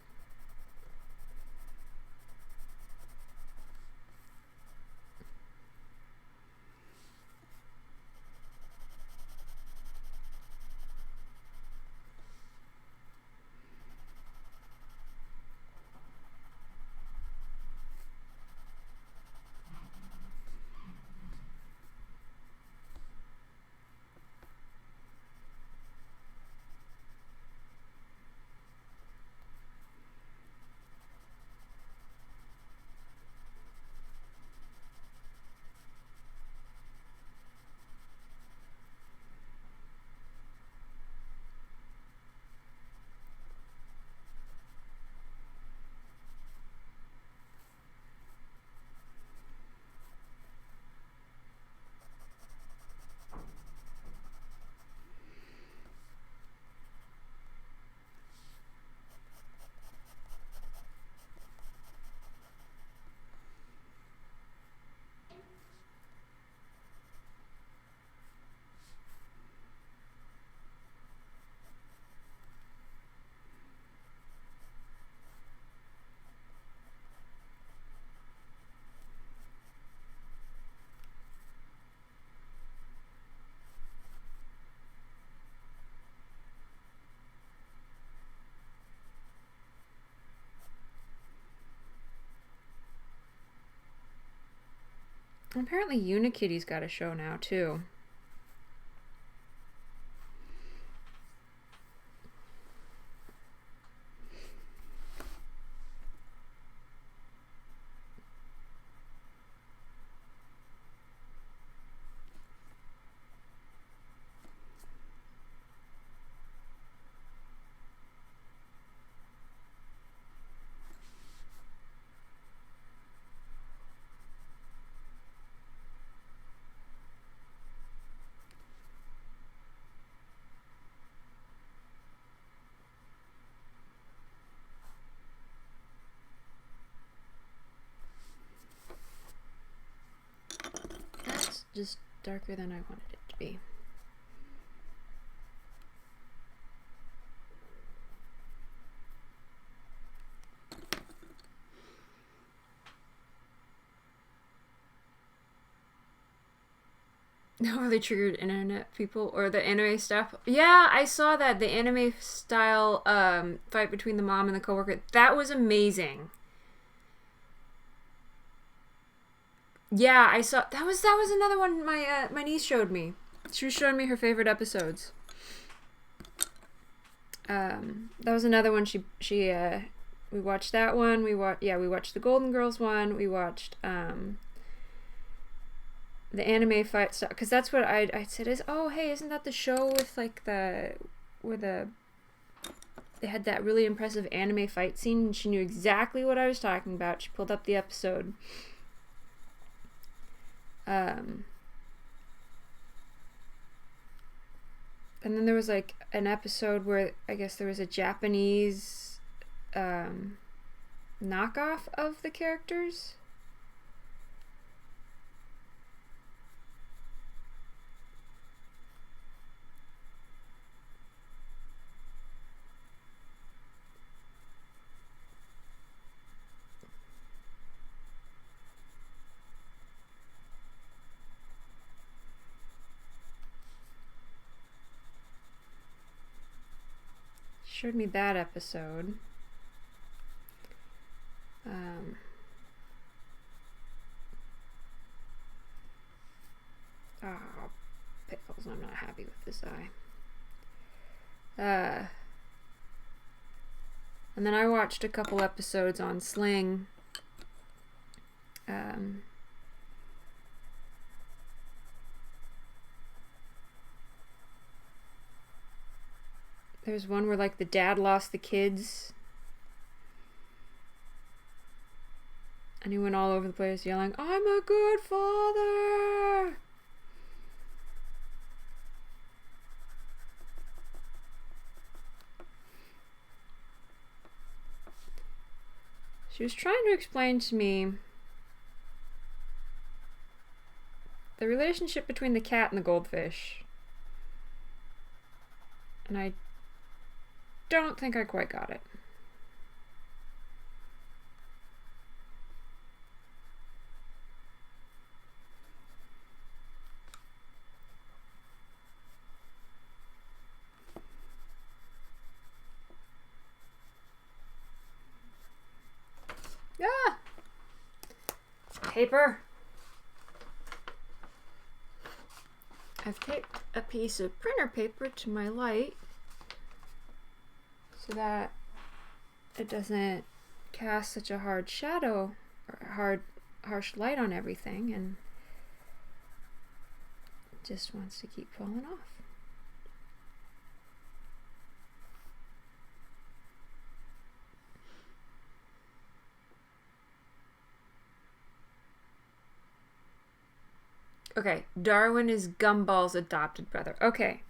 Apparently Unikitty's got a show now, too. just darker than I wanted it to be. No, they triggered internet people or the anime stuff. Yeah, I saw that, the anime style fight between the mom and the coworker. That was amazing. Yeah, I saw that was another one my niece showed me. She was showing me her favorite episodes. That was another one we watched that one. We watched the Golden Girls one. We watched the anime fight stuff, because that's what I said is, oh hey, isn't that the show with like they had that really impressive anime fight scene? And she knew exactly what I was talking about. She pulled up the episode. And then there was like an episode where I guess there was a Japanese knockoff of the characters. Showed me that episode. Oh, pickles, I'm not happy with this eye. And then I watched a couple episodes on Sling. There's one where like the dad lost the kids. And he went all over the place yelling, "I'm a good father!" She was trying to explain to me the relationship between the cat and the goldfish. And I don't think I quite got it. Ah! Paper. I've taped a piece of printer paper to my light so that it doesn't cast such a hard shadow or harsh light on everything, and it just wants to keep falling off. Okay, Darwin is Gumball's adopted brother. Okay.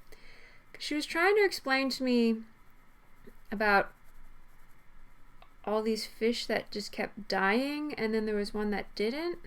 She was trying to explain to me about all these fish that just kept dying, and then there was one that didn't.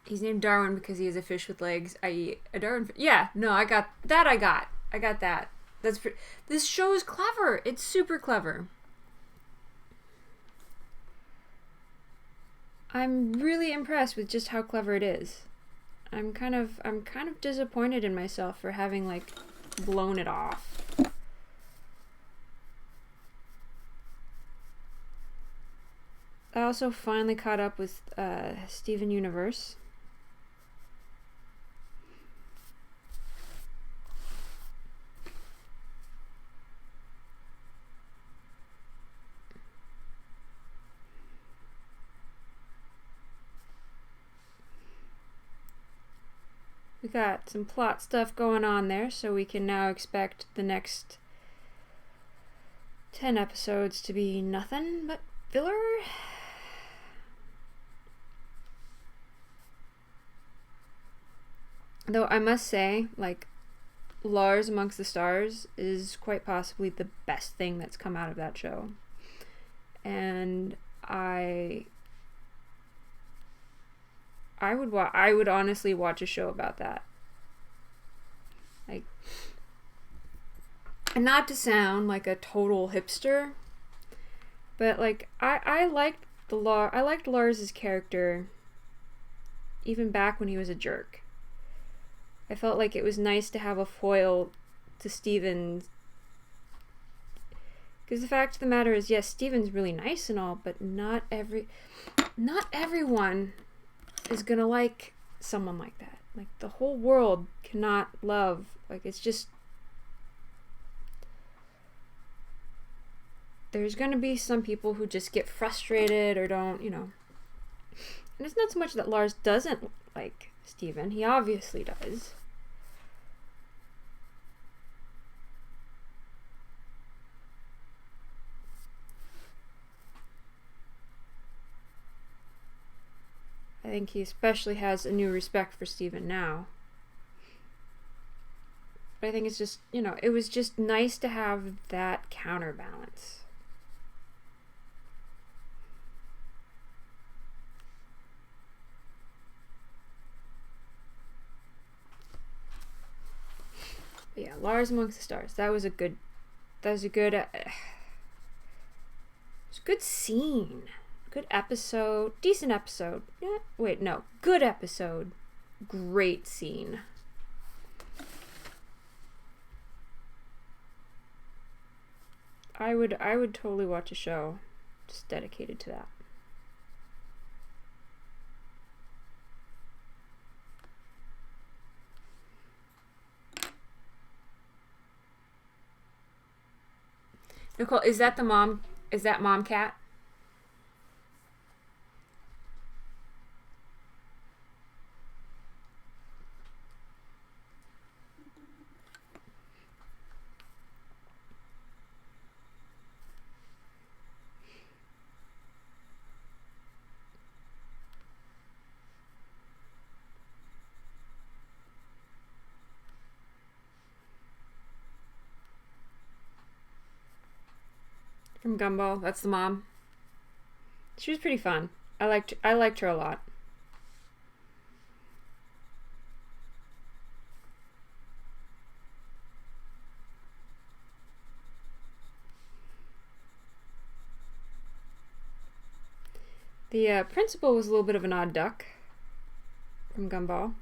He's named Darwin because he is a fish with legs, i.e. a Darwin. Yeah, no, I got that. I got that. This show is clever. It's super clever. I'm really impressed with just how clever it is. I'm kind of disappointed in myself for having like blown it off. I also finally caught up with Steven Universe. We got some plot stuff going on there, so we can now expect the next 10 episodes to be nothing but filler. Though I must say, like, Lars Amongst the Stars is quite possibly the best thing that's come out of that show. And I would honestly watch a show about that. Like, and not to sound like a total hipster, but like I liked Lars's character even back when he was a jerk. I felt like it was nice to have a foil to Steven. Because the fact of the matter is, yes, Steven's really nice and all, but not everyone is gonna like someone like that. Like, the whole world cannot love. Like, it's just, there's gonna be some people who just get frustrated or don't, you know. And it's not so much that Lars doesn't like Steven. He obviously does. I think he especially has a new respect for Steven now. But I think it's just, you know, it was just nice to have that counterbalance. But yeah, Lars Amongst the Stars. That was a good scene. Good episode. Decent episode. Yeah. Wait, no. Good episode. Great scene. I would totally watch a show just dedicated to that. Nicole, is that mom cat? From Gumball. That's the mom. She was pretty fun. I liked her a lot. The principal was a little bit of an odd duck from Gumball.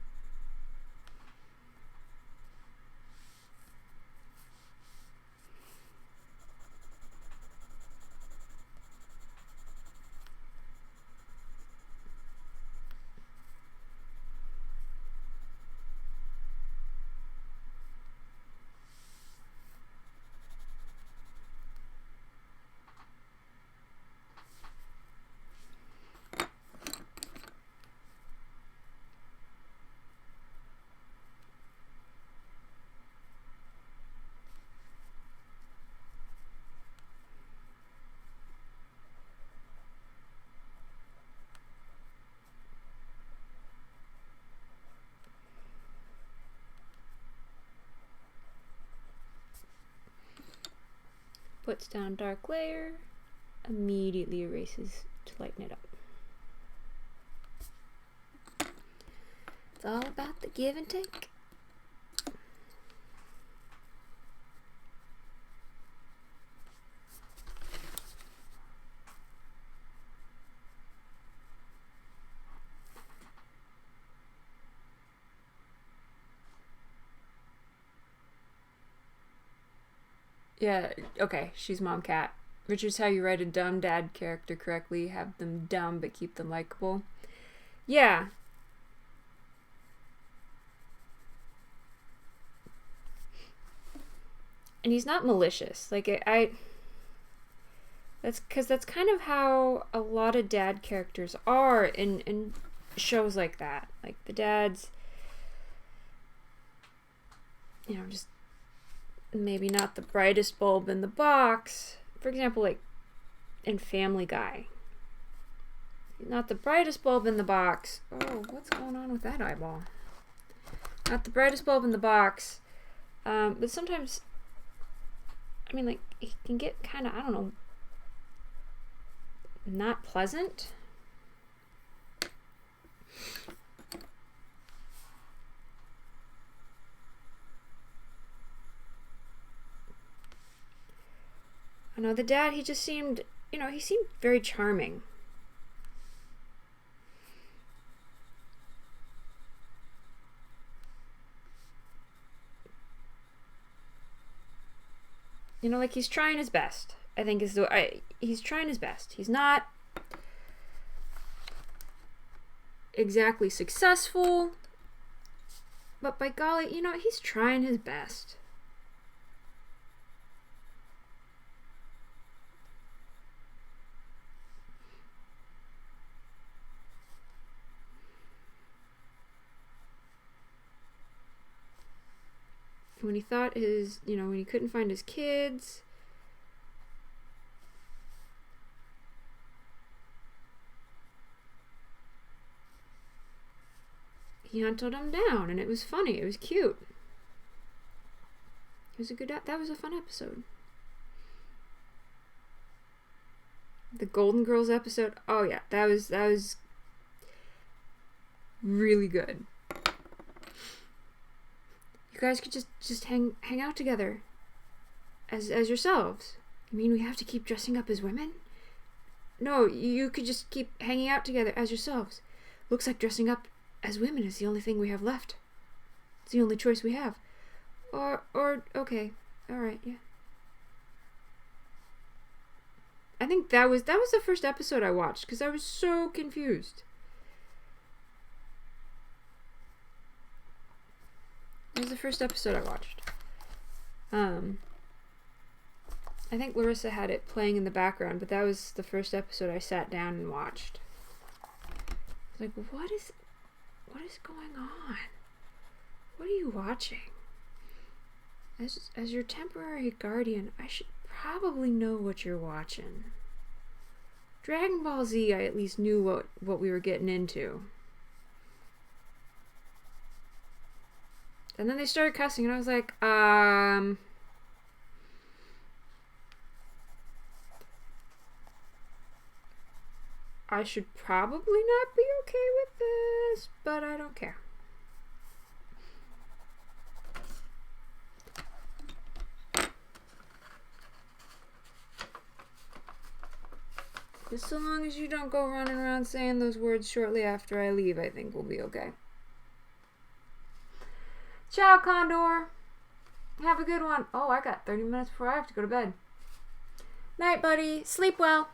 Puts down dark layer, immediately erases to lighten it up. all about the give and take. Yeah, okay, she's mom cat. Which is how you write a dumb dad character correctly. Have them dumb but keep them likable. Yeah. And he's not malicious. Like, that's because that's kind of how a lot of dad characters are in shows like that. Like, the dad's, just maybe not the brightest bulb in the box. For example, like in Family Guy. Not the brightest bulb in the box. Oh, what's going on with that eyeball? Not the brightest bulb in the box. But sometimes, like, it can get kind of, I don't know, not pleasant. I know the dad, he just seemed, he seemed very charming. Like, he's trying his best. I think he's trying his best. He's not exactly successful, but by golly, he's trying his best. When he thought when he couldn't find his kids, he hunted them down, and it was funny. It was cute. That was a fun episode. The Golden Girls episode, oh yeah, that was really good. You guys could just hang out together as yourselves. You mean we have to keep dressing up as women? No, you could just keep hanging out together as yourselves. Looks like dressing up as women is the only thing we have left. It's the only choice we have. Or okay, all right, yeah. I think that was the first episode I watched because I was so confused. It was the first episode I watched. I think Larissa had it playing in the background, but that was the first episode I sat down and watched. I was like, what is going on? What are you watching? As your temporary guardian, I should probably know what you're watching. Dragon Ball Z, I at least knew what we were getting into. And then they started cussing, and I was like, I should probably not be okay with this, but I don't care. Just so long as you don't go running around saying those words shortly after I leave, I think we'll be okay. Ciao, Condor. Have a good one. Oh, I got 30 minutes before I have to go to bed. Night, buddy. Sleep well.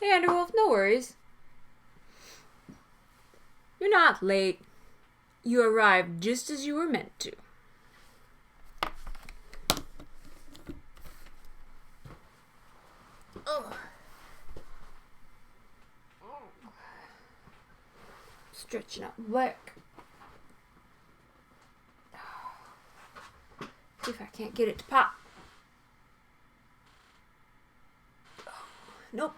Hey, Underwolf, no worries. You're not late. You arrived just as you were meant to. Oh. Stretching out my back. See if I can't get it to pop. Nope.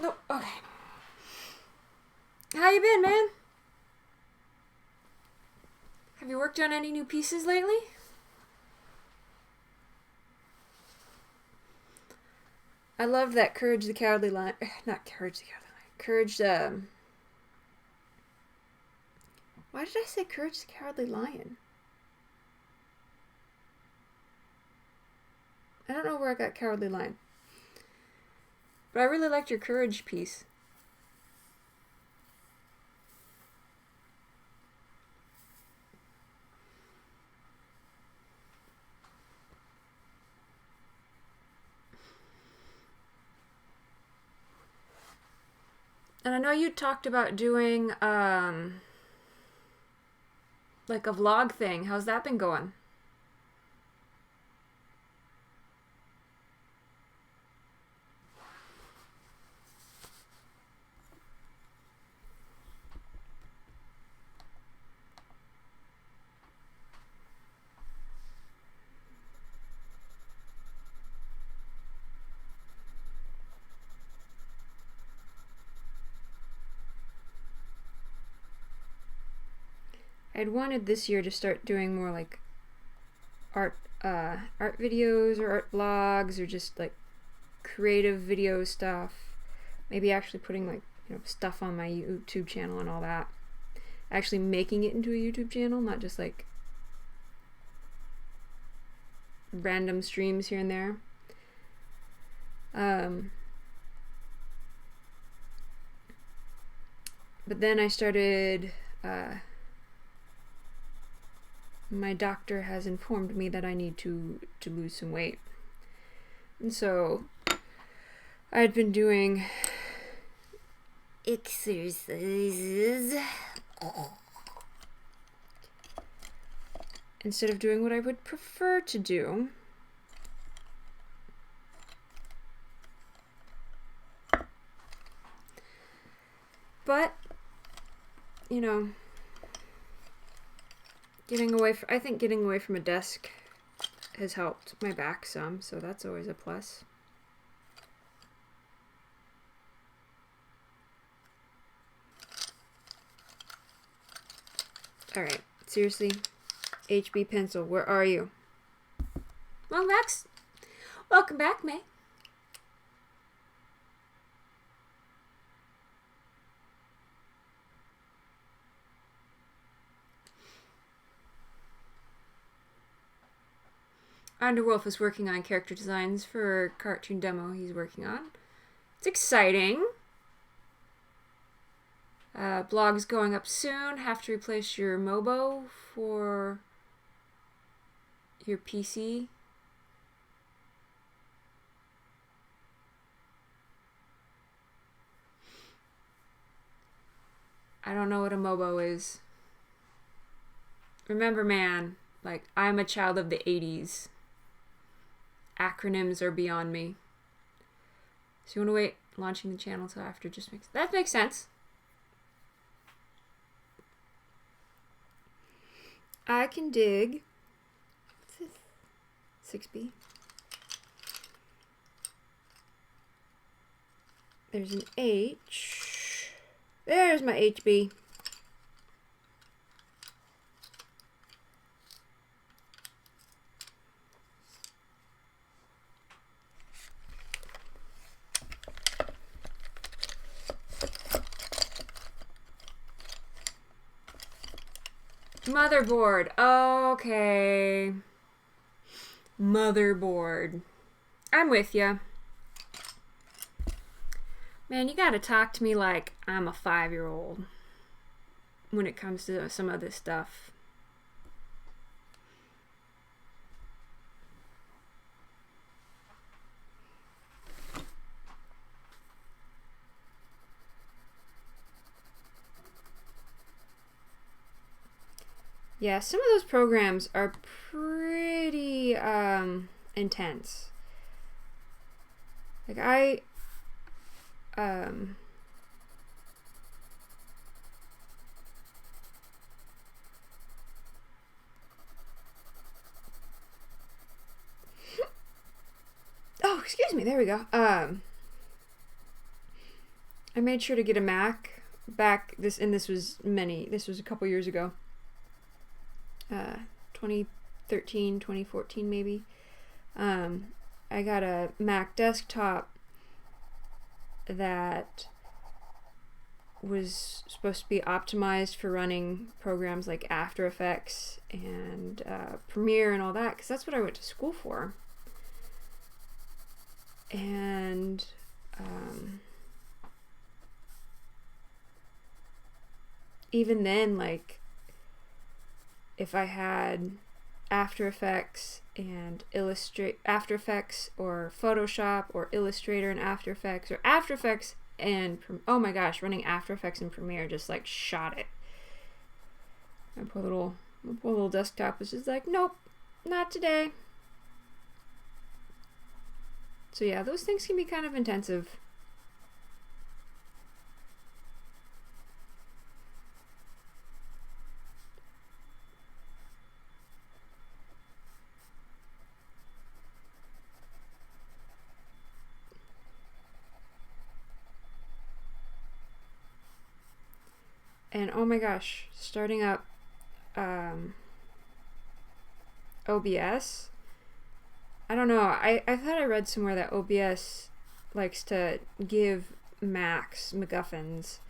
Nope. Okay. How you been, man? Have you worked on any new pieces lately? I love that Courage the Cowardly Lion. Not Courage the Cowardly Lion. Courage, why did I say Courage the Cowardly Lion? I don't know where I got Cowardly Lion. But I really liked your Courage piece. And I know you talked about doing, like a vlog thing. How's that been going? I'd wanted this year to start doing more like art videos or art blogs or just like creative video stuff. Maybe actually putting like, stuff on my YouTube channel and all that. Actually making it into a YouTube channel, not just like random streams here and there. But then I started, my doctor has informed me that I need to lose some weight. And so I'd been doing exercises instead of doing what I would prefer to do. But, I think getting away from a desk has helped my back some, so that's always a plus. Alright, seriously, HB Pencil, where are you? Welcome back, May. Underwolf is working on character designs for a cartoon demo he's working on. It's exciting. Blog's going up soon. Have to replace your Mobo for your PC. I don't know what a Mobo is. Remember, man, like, I'm a child of the 80s. Acronyms are beyond me. So you want to wait launching the channel till after that makes sense. I can dig 6B. There's an H. There's my HB. Motherboard. Okay. Motherboard. I'm with ya. Man, you gotta talk to me like I'm a 5-year-old when it comes to some of this stuff. Yeah, some of those programs are pretty intense. Like oh, excuse me, there we go. I made sure to get a Mac this was a couple years ago. 2013, 2014 maybe. I got a Mac desktop that was supposed to be optimized for running programs like After Effects and Premiere and all that, because that's what I went to school for. And even then, like, if I had After Effects and After Effects or Photoshop or Illustrator and After Effects or After Effects and oh my gosh, running After Effects and Premiere just like shot it. My poor little desktop was just like, nope, not today. So yeah, those things can be kind of intensive. And oh my gosh, starting up OBS. I don't know. I thought I read somewhere that OBS likes to give Macs MacGuffins.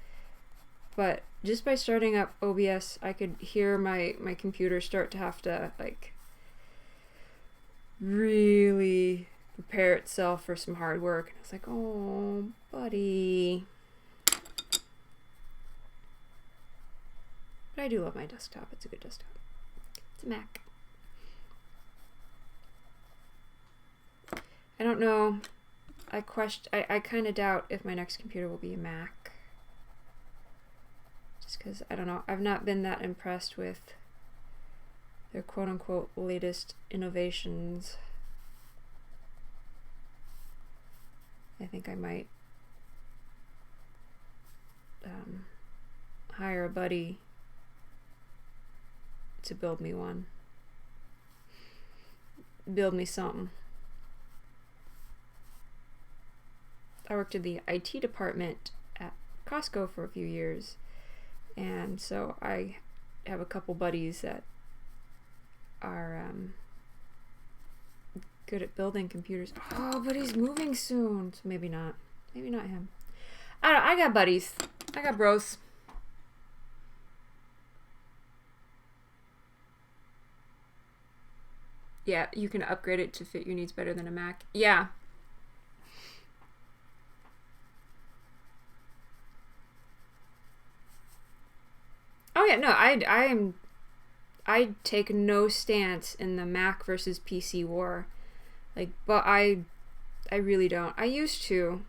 But just by starting up OBS, I could hear my computer start to have to, like, really prepare itself for some hard work. And I was like, oh, buddy. But I do love my desktop. It's a good desktop. It's a Mac. I don't know. I kind of doubt if my next computer will be a Mac. Just because, I don't know, I've not been that impressed with their quote-unquote latest innovations. I think I might hire a buddy to build me one. Build me something. I worked in the IT department at Costco for a few years, and so I have a couple buddies that are good at building computers. Oh, but he's moving soon, so maybe not. Maybe not him. I got buddies. I got bros. Yeah, you can upgrade it to fit your needs better than a Mac. Yeah. Oh yeah, no, I take no stance in the Mac versus PC war. Like, but I really don't. I used to.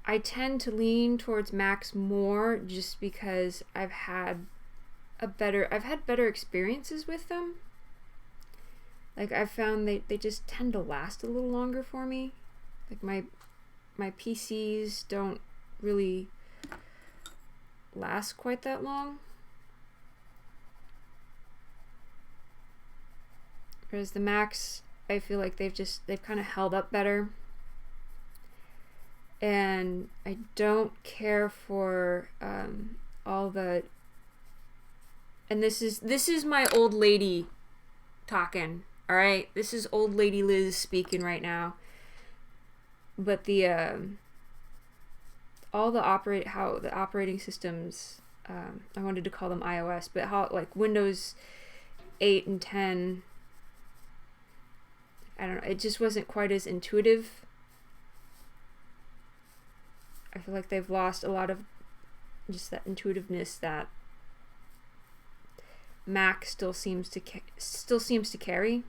I tend to lean towards Macs more just because I've had better experiences with them. Like, I've found they just tend to last a little longer for me. Like, my PCs don't really last quite that long. Whereas the Macs, I feel like they've kind of held up better. And I don't care for all the, and this is my old lady talking, all right? This is old lady Liz speaking right now. But the all the operating systems, I wanted to call them iOS, but how, like, Windows 8 and 10, I don't know, it just wasn't quite as intuitive. I feel like they've lost a lot of just that intuitiveness that Mac still seems to carry.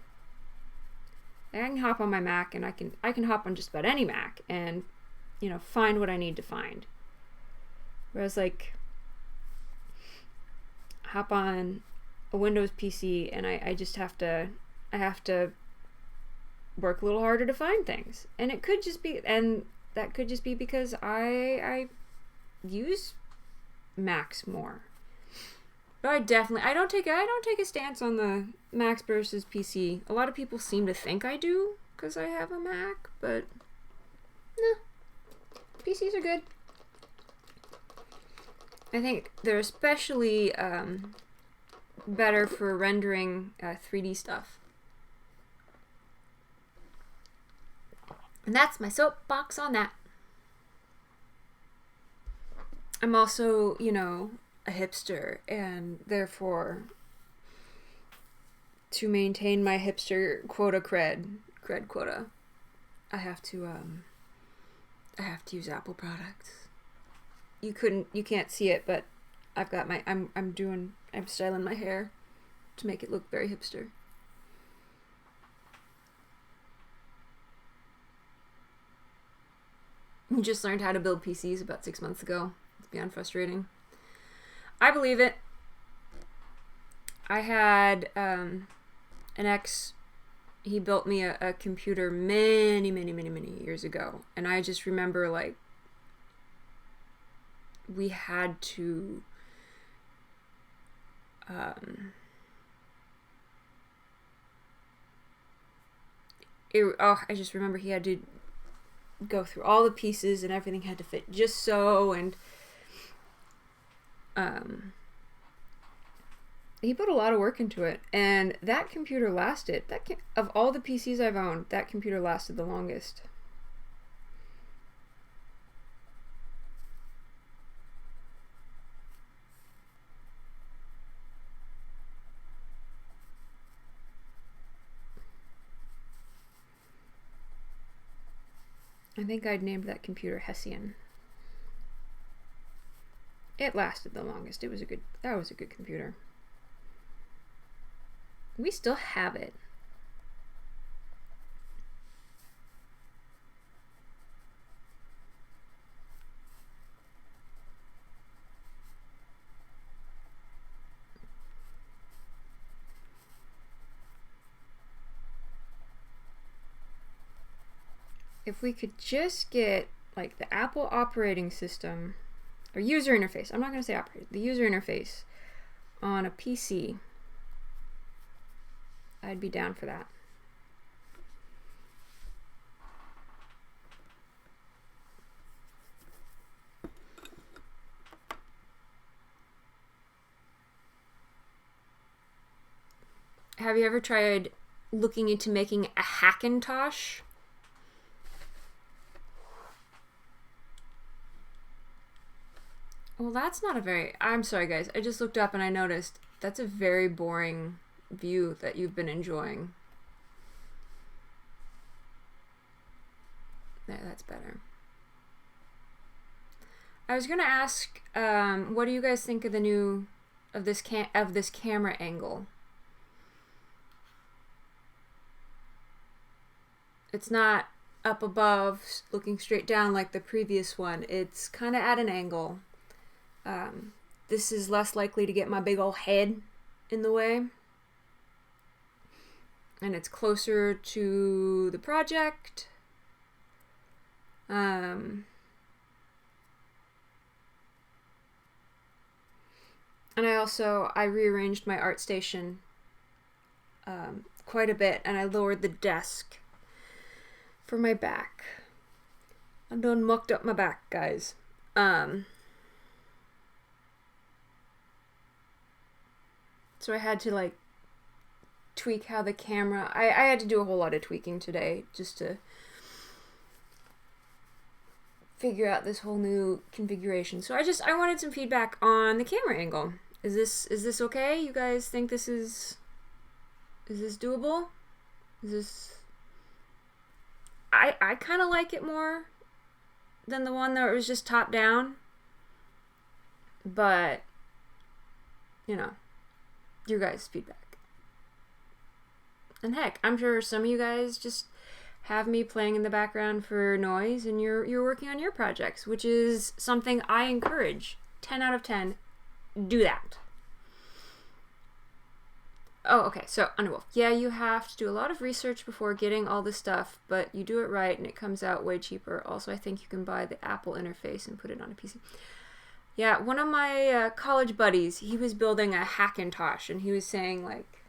I can hop on my Mac, and I can hop on just about any Mac and, find what I need to find. Whereas like hop on a Windows PC and I just have to work a little harder to find things. And it could just be, and that could just be because I use Macs more. But I don't take a stance on the Macs versus PC. A lot of people seem to think I do because I have a Mac, but no, PCs are good. I think they're especially better for rendering 3D stuff. And that's my soapbox on that. I'm also, a hipster, and therefore, to maintain my hipster cred quota, I have to use Apple products. You can't see it, but I've got I'm styling my hair to make it look very hipster. I just learned how to build PCs about 6 months ago. It's beyond frustrating. I believe it. I had an ex, he built me a computer many years ago. And I just remember, like, we had to I just remember he had to go through all the pieces and everything had to fit just so, and he put a lot of work into it, and that computer lasted. Of all the PCs I've owned, that computer lasted the longest. I think I'd named that computer Hessian. It lasted the longest. That was a good computer. We still have it. If we could just get, like, the Apple operating system, or user interface, I'm not going to say operate, the user interface on a PC, I'd be down for that. Have you ever tried looking into making a Hackintosh? Well, that's not I'm sorry, guys. I just looked up and I noticed that's a very boring view that you've been enjoying. Yeah, that's better. I was gonna ask, what do you guys think of this camera angle? It's not up above, looking straight down like the previous one. It's kind of at an angle. This is less likely to get my big old head in the way. And it's closer to the project. And I rearranged my ArtStation quite a bit, and I lowered the desk for my back. I done mucked up my back, guys. So I had to, like, tweak how the camera... I had to do a whole lot of tweaking today just to figure out this whole new configuration. So I wanted some feedback on the camera angle. Is this okay? You guys think this is doable? Is this... I kind of like it more than the one that was just top down. But, your guys' feedback. And heck, I'm sure some of you guys just have me playing in the background for noise, and you're working on your projects, which is something I encourage. 10 out of 10. Do that. Oh, okay, so Underwolf. Yeah, you have to do a lot of research before getting all this stuff, but you do it right and it comes out way cheaper. Also, I think you can buy the Apple interface and put it on a PC. Yeah, one of my college buddies, he was building a Hackintosh, and he was saying, like,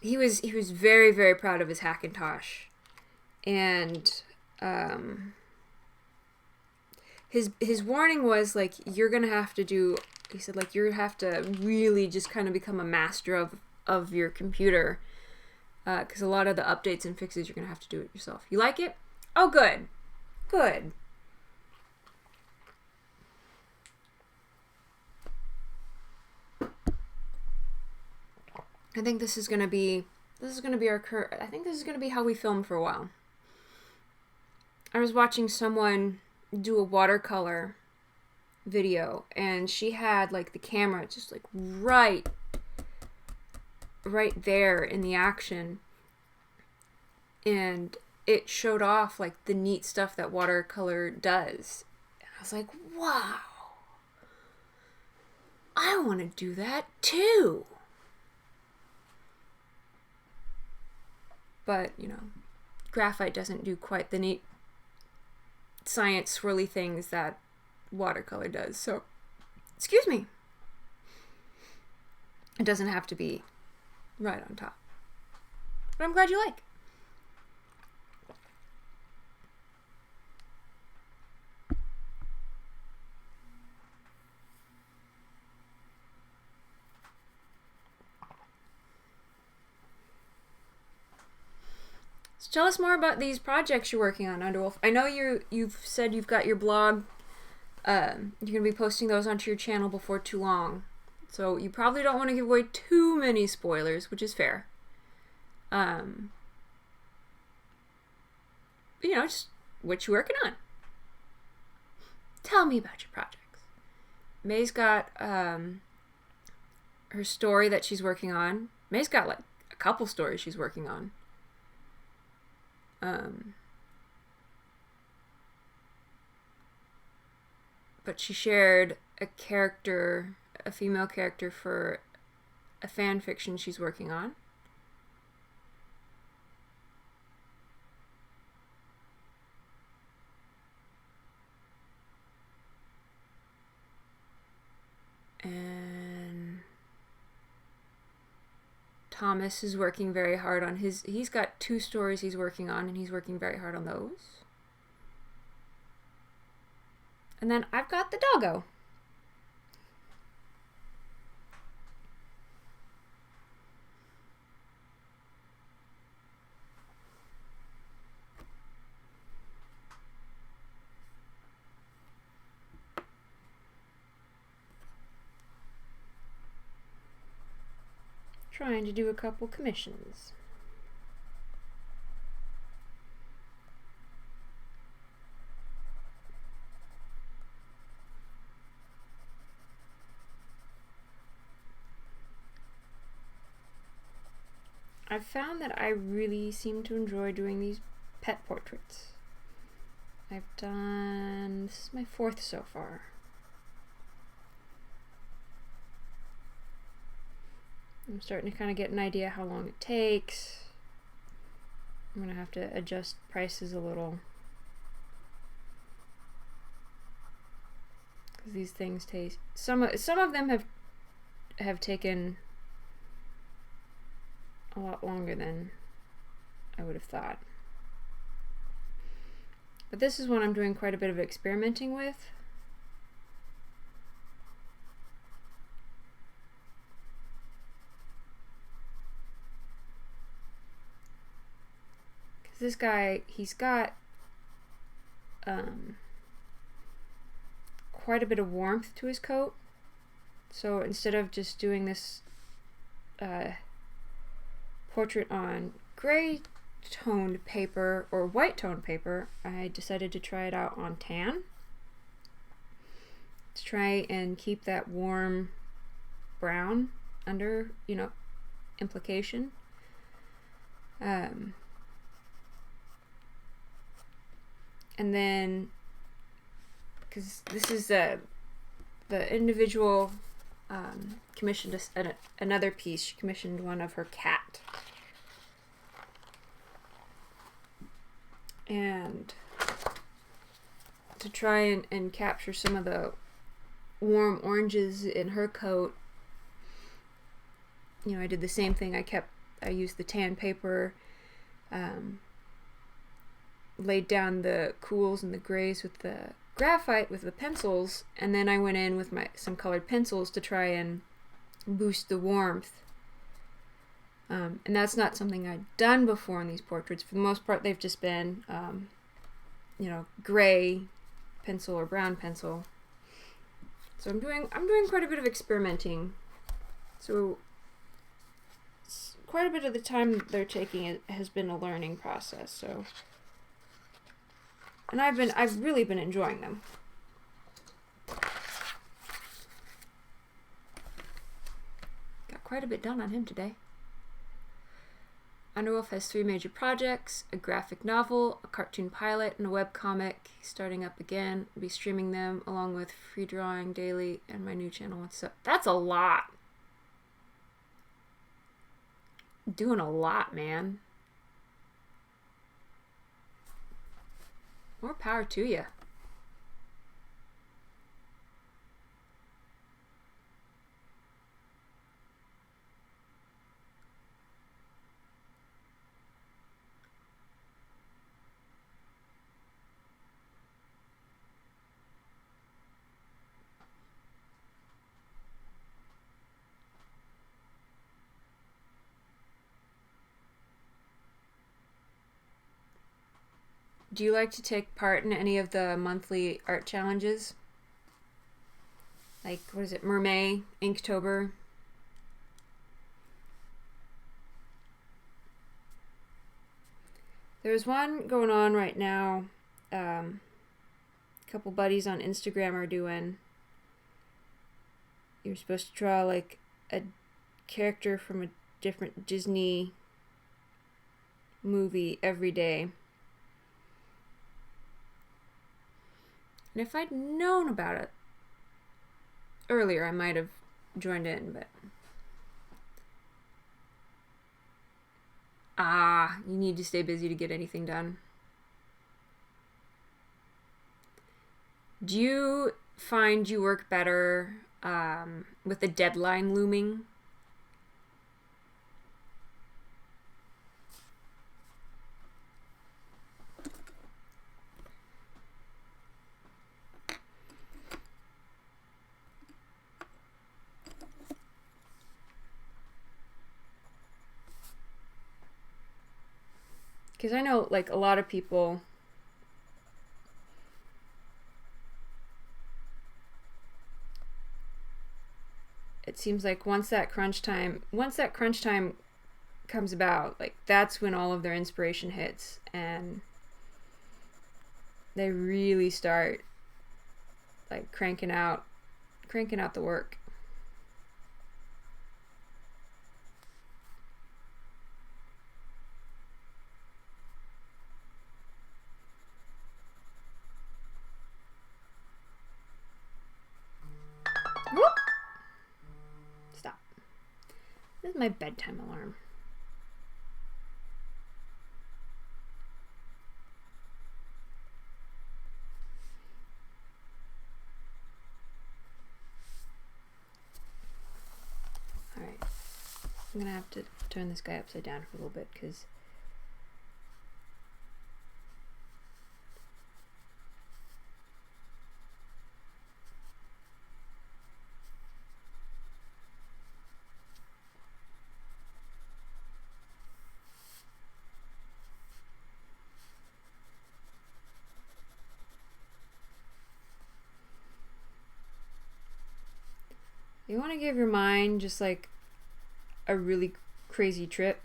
he was very, very proud of his Hackintosh, and his warning was, like, you're gonna have to do, he said, like, you have to really just kind of become a master of your computer, because a lot of the updates and fixes, you're gonna have to do it yourself. You like it? Oh, good. Good. I think this is gonna be our I think this is gonna be how we film for a while. I was watching someone do a watercolor video, and she had, like, the camera just, like, right there in the action, and it showed off, like, the neat stuff that watercolor does. And I was like, wow, I want to do that too. But, you know, graphite doesn't do quite the neat science swirly things that watercolor does. So, excuse me. It doesn't have to be right on top. But I'm glad you like. So tell us more about these projects you're working on, Underwolf. I know you've said you've got your blog. You're going to be posting those onto your channel before too long. So you probably don't want to give away too many spoilers, which is fair. But, you know, just what you're working on. Tell me about your projects. May's got her story that she's working on. May's got, like, a couple stories she's working on. But she shared a female character for a fan fiction she's working on. And Thomas is working very hard on he's got 2 stories he's working on, and he's working very hard on those. And then I've got the doggo. Trying to do a couple commissions. I've found that I really seem to enjoy doing these pet portraits. This is my 4th so far. I'm starting to kind of get an idea how long it takes. I'm going to have to adjust prices a little, because these things take some of them have taken a lot longer than I would have thought. But this is one I'm doing quite a bit of experimenting with. Because this guy, he's got quite a bit of warmth to his coat. So instead of just doing this portrait on gray toned paper or white toned paper, I decided to try it out on tan to try and keep that warm brown under, you know, implication. And then, because this is the individual commissioned another piece. She commissioned one of her cat. And to try and capture some of the warm oranges in her coat, I did the same thing. I used the tan paper, laid down the cools and the grays with the graphite with the pencils, and then I went in with some colored pencils to try and boost the warmth. And that's not something I'd done before in these portraits. For the most part, they've just been, gray pencil or brown pencil. So I'm doing quite a bit of experimenting. So quite a bit of the time they're taking has been a learning process. So, and I've really been enjoying them. Got quite a bit done on him today. Underwolf has 3 major projects: a graphic novel, a cartoon pilot, and a webcomic. Starting up again. I'll be streaming them along with free drawing daily and my new channel. That's a lot. Doing a lot, man. More power to you. Do you like to take part in any of the monthly art challenges? Like, what is it, Mermay, Inktober? There's one going on right now. A couple buddies on Instagram are doing. You're supposed to draw like a character from a different Disney movie every day. And if I'd known about it earlier, I might have joined in, but... you need to stay busy to get anything done. Do you find you work better with a deadline looming? Because I know, like, a lot of people it seems like once that crunch time comes about, like, that's when all of their inspiration hits and they really start, like, cranking out the work. Whoop! Stop. This is my bedtime alarm. Alright. I'm gonna have to turn this guy upside down for a little bit because you want to give your mind just like a really crazy trip.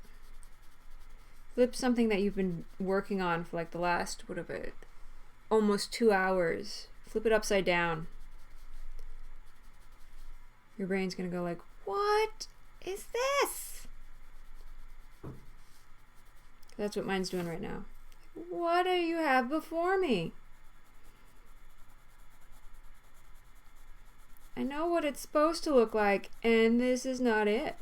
Flip something that you've been working on for like the last, almost 2 hours. Flip it upside down. Your brain's gonna go like, what is this? That's what mine's doing right now. What do you have before me? I know what it's supposed to look like, and this is not it.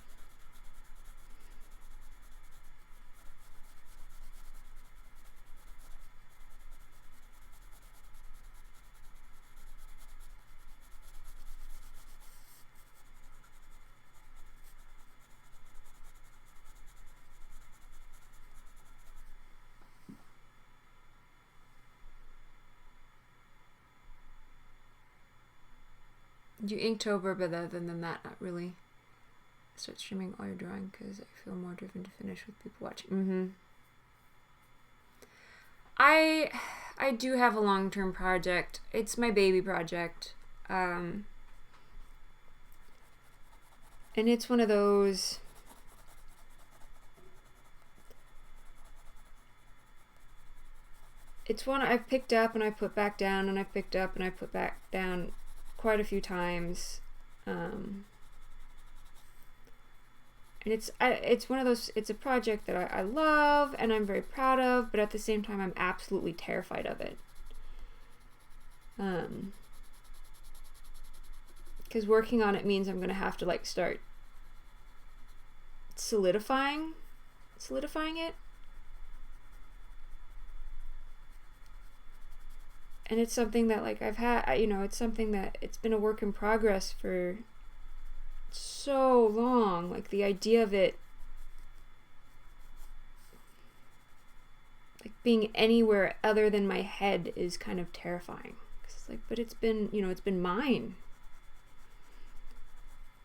You Inktober, but other than that, not really. Start streaming all your drawing because I feel more driven to finish with people watching. I do have a long-term project. It's my baby project. And it's one of those... It's one I've picked up and I put back down, and I picked up and I put back down quite a few times. And it's one of those, it's a project that I love and I'm very proud of, but at the same time I'm absolutely terrified of it. Because working on it means I'm going to have to like start solidifying it. And it's something that like I've had, it's something that it's been a work in progress for so long. Like the idea of it like being anywhere other than my head is kind of terrifying. 'Cause it's like, but it's been, it's been mine.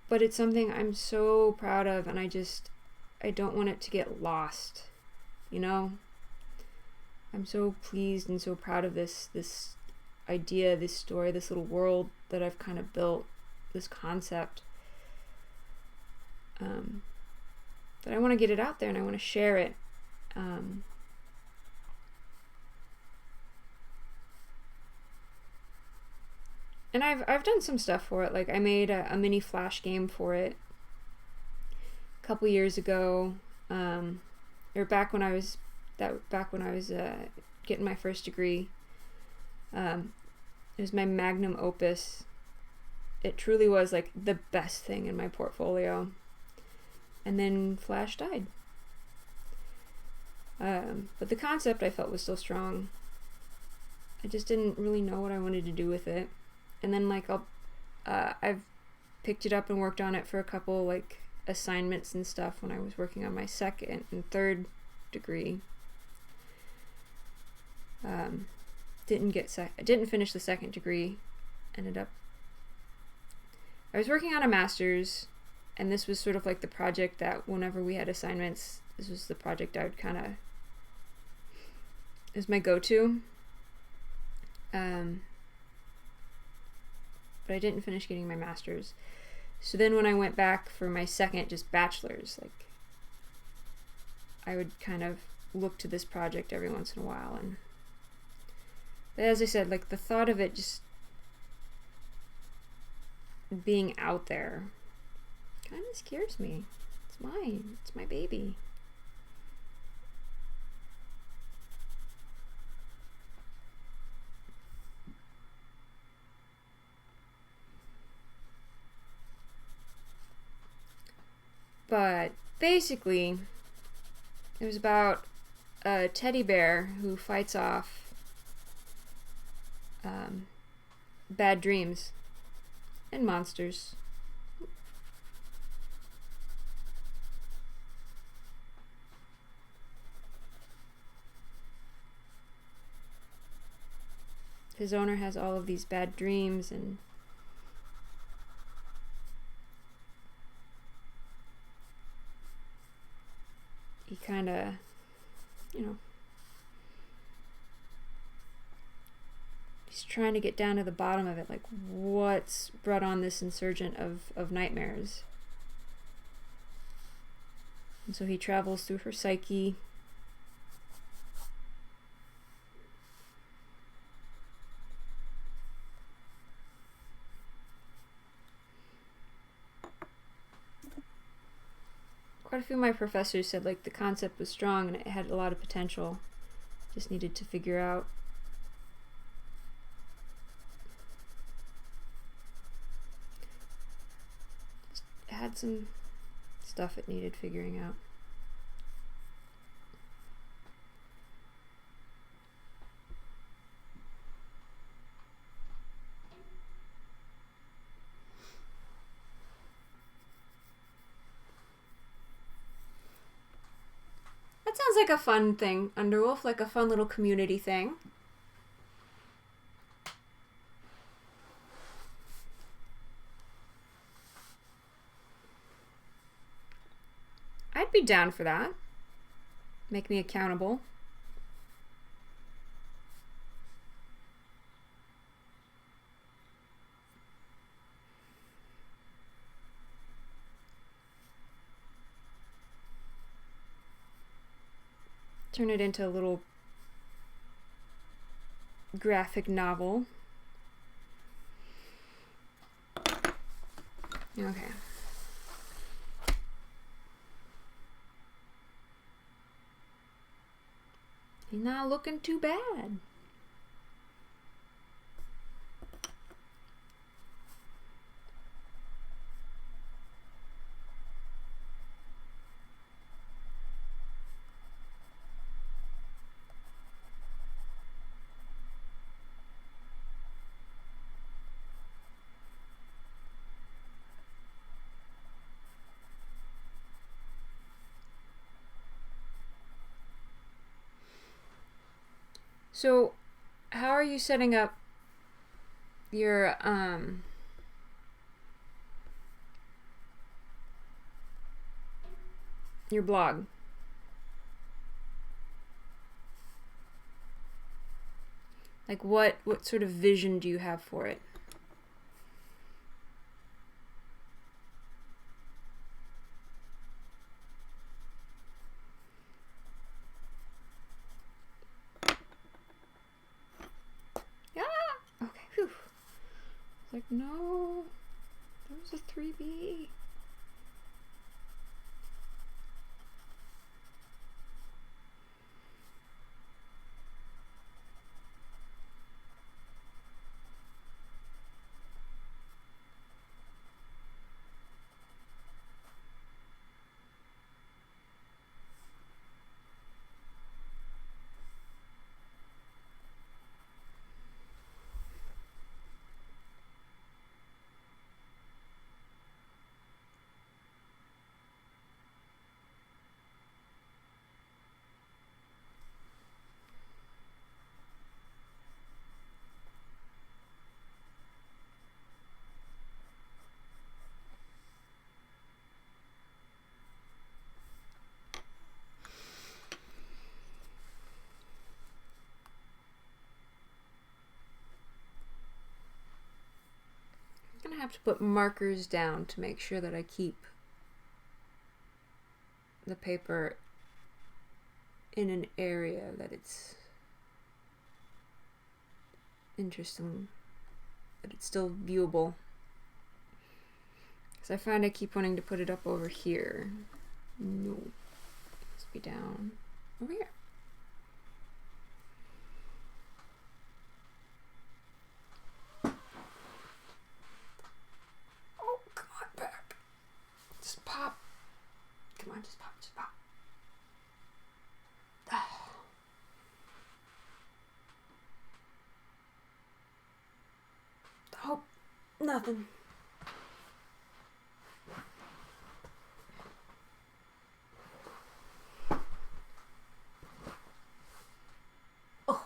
But it's something I'm so proud of, and I don't want it to get lost, I'm so pleased and so proud of this idea, this story, this little world that I've kind of built, this concept. That I want to get it out there and I want to share it. And I've done some stuff for it. Like I made a mini Flash game for it a couple years ago, or back when I was getting my first degree. It was my magnum opus. It truly was like the best thing in my portfolio. And then Flash died. But the concept I felt was still strong. I just didn't really know what I wanted to do with it. And then like I've picked it up and worked on it for a couple like assignments and stuff when I was working on my second and third degree. Didn't finish the second degree. I was working on a master's, and this was sort of like the project that whenever we had assignments, this was the project I would kind of, is my go-to. But I didn't finish getting my master's. So then when I went back for my second, just bachelor's, like, I would kind of look to this project every once in a while. And as I said, like, the thought of it just being out there kind of scares me. It's mine. It's my baby. But basically, it was about a teddy bear who fights off bad dreams and monsters. His owner has all of these bad dreams, and he kind of, he's trying to get down to the bottom of it, like what's brought on this insurgent of nightmares. And so he travels through her psyche. quite a few of my professors said like the concept was strong and it had a lot of potential. Just needed to figure out. Just had some stuff it needed figuring out. That sounds like a fun thing, Underwolf, like a fun little community thing. I'd be down for that. Make me accountable. Turn it into a little graphic novel. Okay. He's not looking too bad. So, how are you setting up your blog? Like what sort of vision do you have for it? Okay, whew. It's like, no, there was a 3B. I'm gonna have to put markers down to make sure that I keep the paper in an area that it's interesting, that it's still viewable. Because I find I keep wanting to put it up over here. No, it must be down over here. Oh, come on, back. Just pop. Come on, just pop, just pop. Oh, nothing. Oh.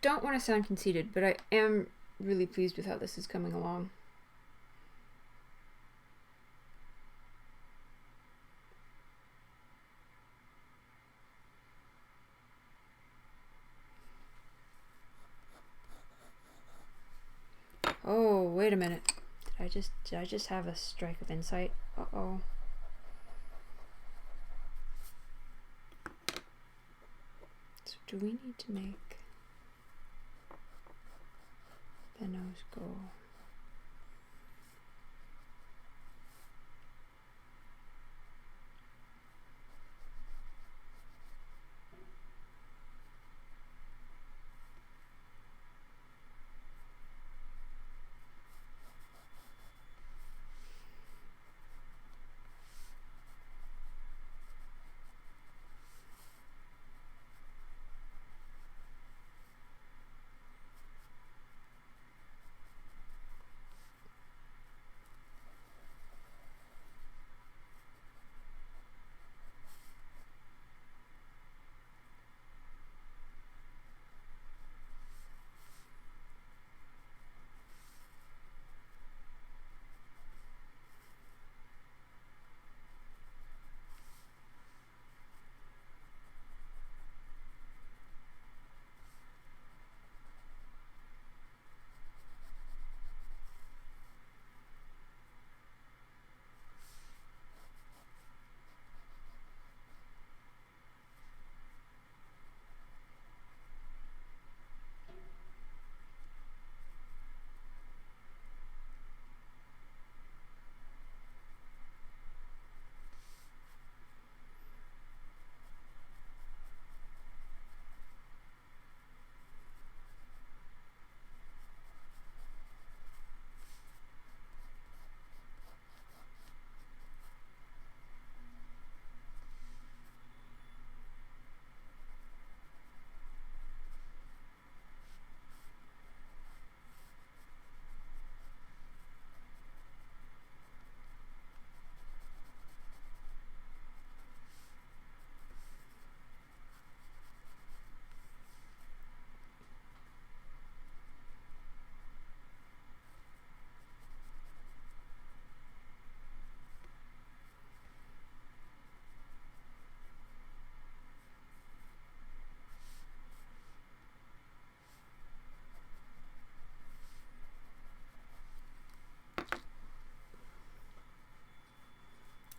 don't want to sound conceited, but I am really pleased with how this is coming along. Oh, wait a minute. Did I just have a strike of insight? Uh-oh. So do we need to make the nose go?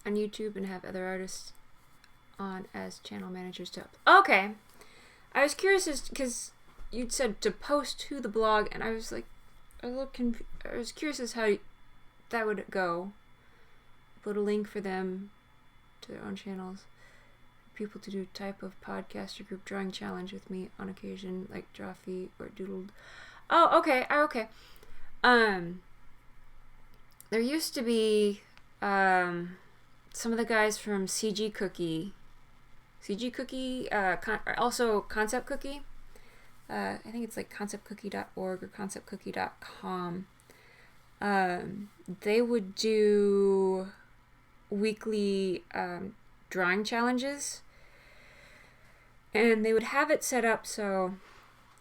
On YouTube and have other artists on as channel managers to help. Okay. I was curious because you'd said to post to the blog, and I was like, I was curious as how that would go. Put a link for them to their own channels. People to do type of podcast or group drawing challenge with me on occasion, like draw feet or doodled. Oh, okay. Okay. There used to be some of the guys from CG Cookie, also Concept Cookie. I think it's like conceptcookie.org or conceptcookie.com. They would do weekly drawing challenges, and they would have it set up so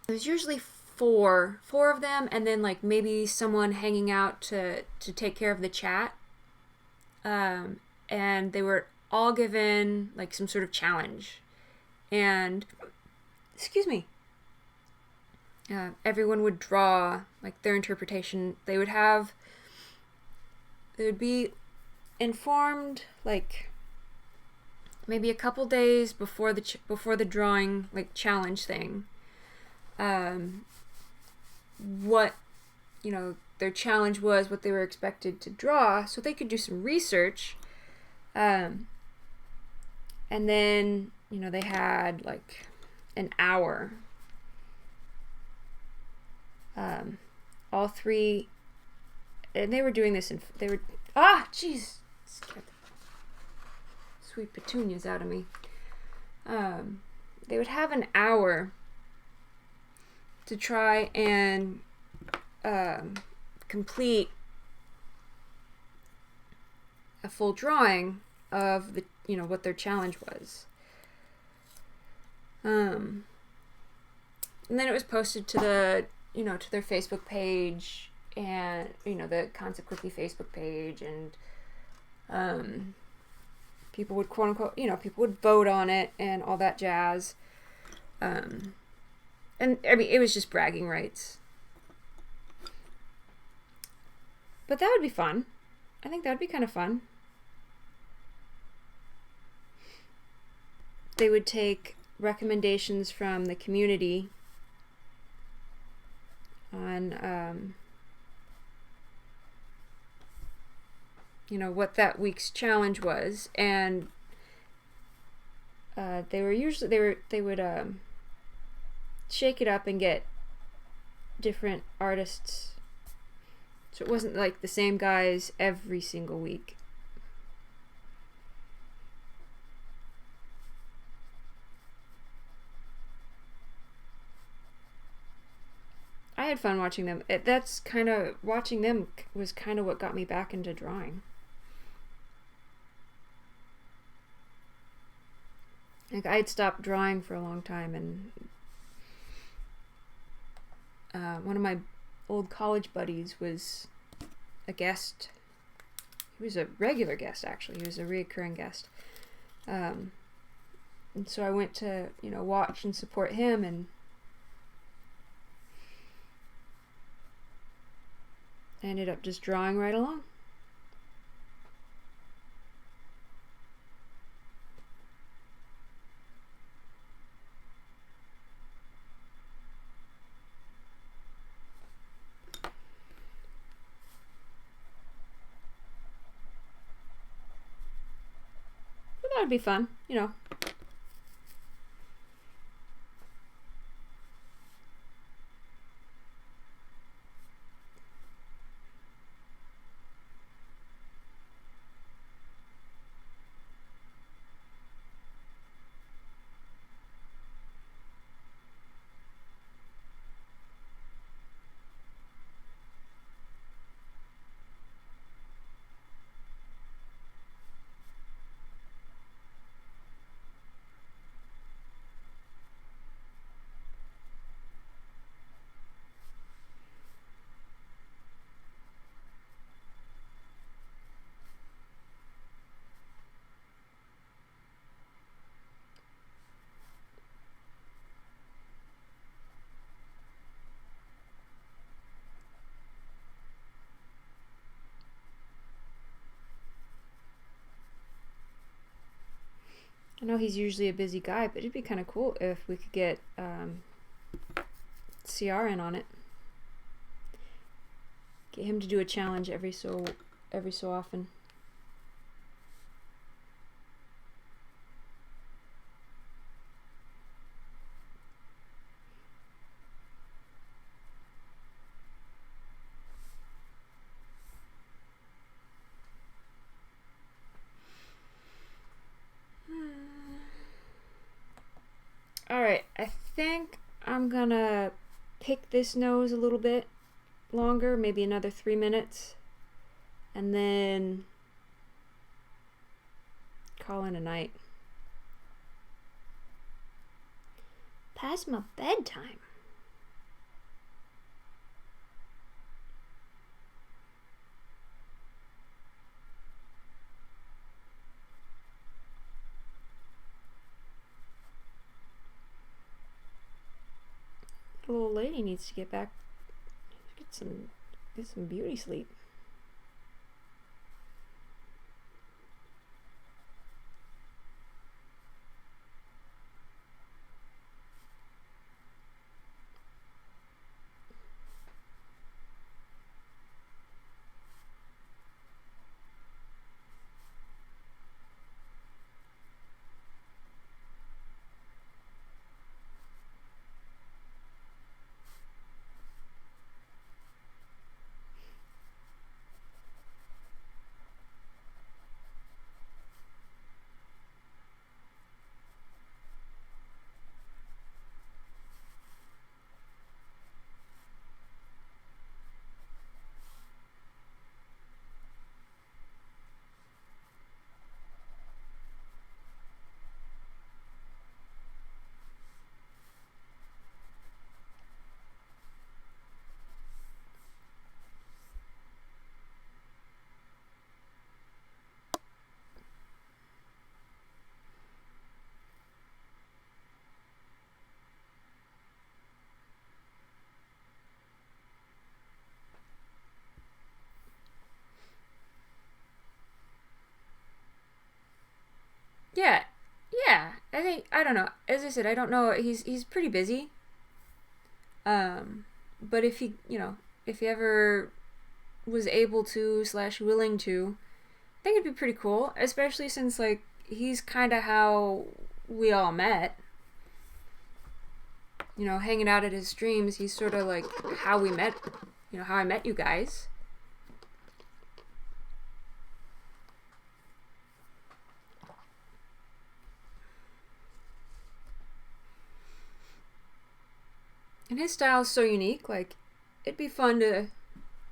it was usually four of them, and then like maybe someone hanging out to take care of the chat. And they were all given like some sort of challenge, and everyone would draw like their interpretation. They would be informed like maybe a couple days before the drawing like challenge thing, what their challenge was, what they were expected to draw, so they could do some research. And then, they had like an hour. All three, and they were doing this jeez, scared the sweet petunias out of me. They would have an hour to try and complete a full drawing of the what their challenge was. And then it was posted to the, to their Facebook page, and, the Concept Quickie Facebook page, and people would, quote unquote, people would vote on it and all that jazz. And I mean, it was just bragging rights. But that would be fun. I think that would be kind of fun. They would take recommendations from the community on, what that week's challenge was, and they would shake it up and get different artists, so it wasn't like the same guys every single week. I had fun watching them. Watching them was kind of what got me back into drawing. Like, I'd stopped drawing for a long time, and one of my old college buddies was a guest. He was a regular guest, actually. He was a reoccurring guest. And so I went to, watch and support him, and I ended up just drawing right along. But that would be fun, I know he's usually a busy guy, but it'd be kind of cool if we could get CR in on it. Get him to do a challenge every so often. Alright, I think I'm gonna pick this nose a little bit longer, maybe another 3 minutes, and then call in a night. Past my bedtime. The little lady needs to get back, get some beauty sleep. Yeah, yeah. I think I don't know. As I said, I don't know. He's pretty busy. Um, but if he, if he ever was able to slash willing to, I think it'd be pretty cool. Especially since like he's kind of how we all met. Hanging out at his streams. He's sort of like how we met. How I met you guys. And his style is so unique. Like, it'd be fun to,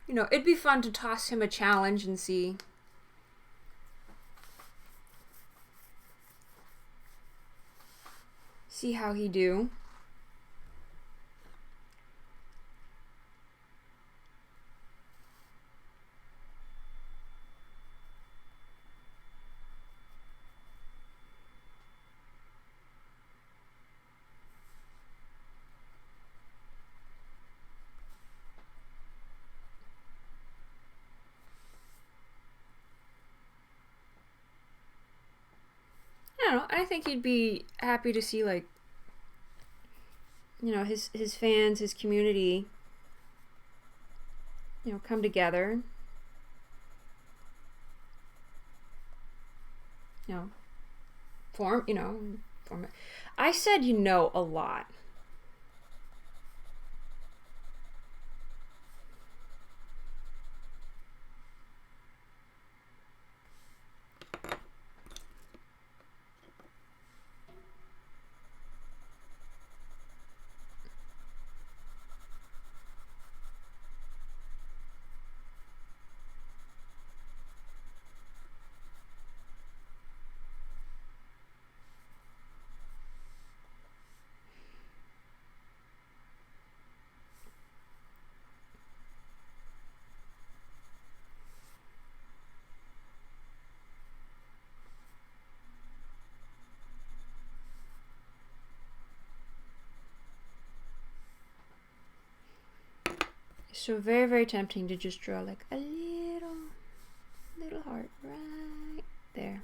it'd be fun to toss him a challenge and see how he do. I don't know. I think he'd be happy to see like, his fans, his community, come together. You know, form. I said a lot. So very, very tempting to just draw like a little heart right there.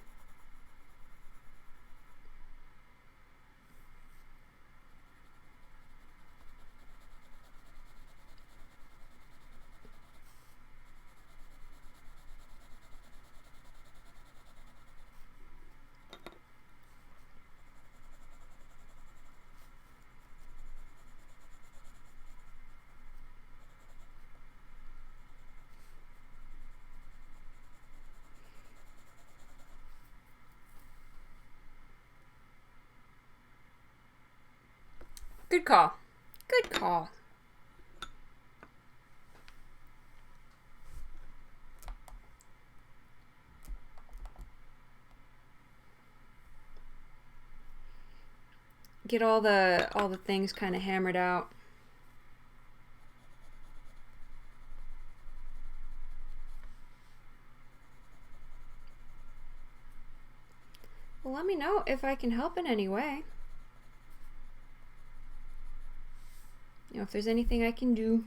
Good call. Good call. Get all the things kind of hammered out. Well, let me know if I can help in any way. If there's anything I can do.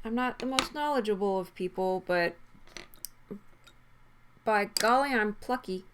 I'm not the most knowledgeable of people, but by golly, I'm plucky.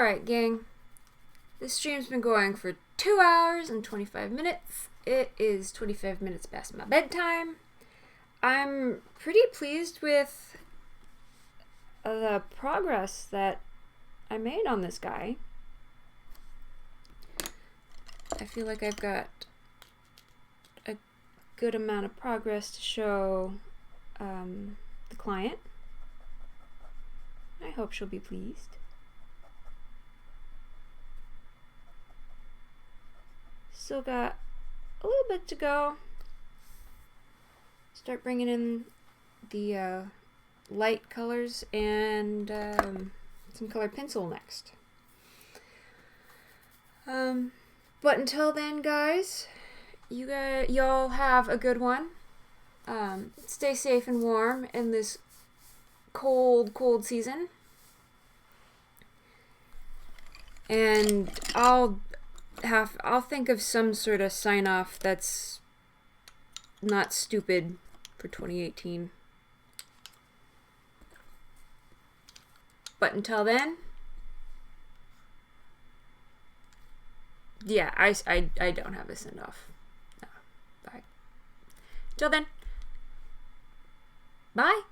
Alright, gang. This stream's been going for 2 hours and 25 minutes. It is 25 minutes past my bedtime. I'm pretty pleased with the progress that I made on this guy. I feel like I've got a good amount of progress to show the client. I hope she'll be pleased. Still got a little bit to go. Start bringing in the light colors and some colored pencil next. But until then, guys, y'all have a good one. Stay safe and warm in this cold season. And I'll think of some sort of sign off that's not stupid for 2018. But until then, yeah, I don't have a send off. No. Bye. Till then. Bye.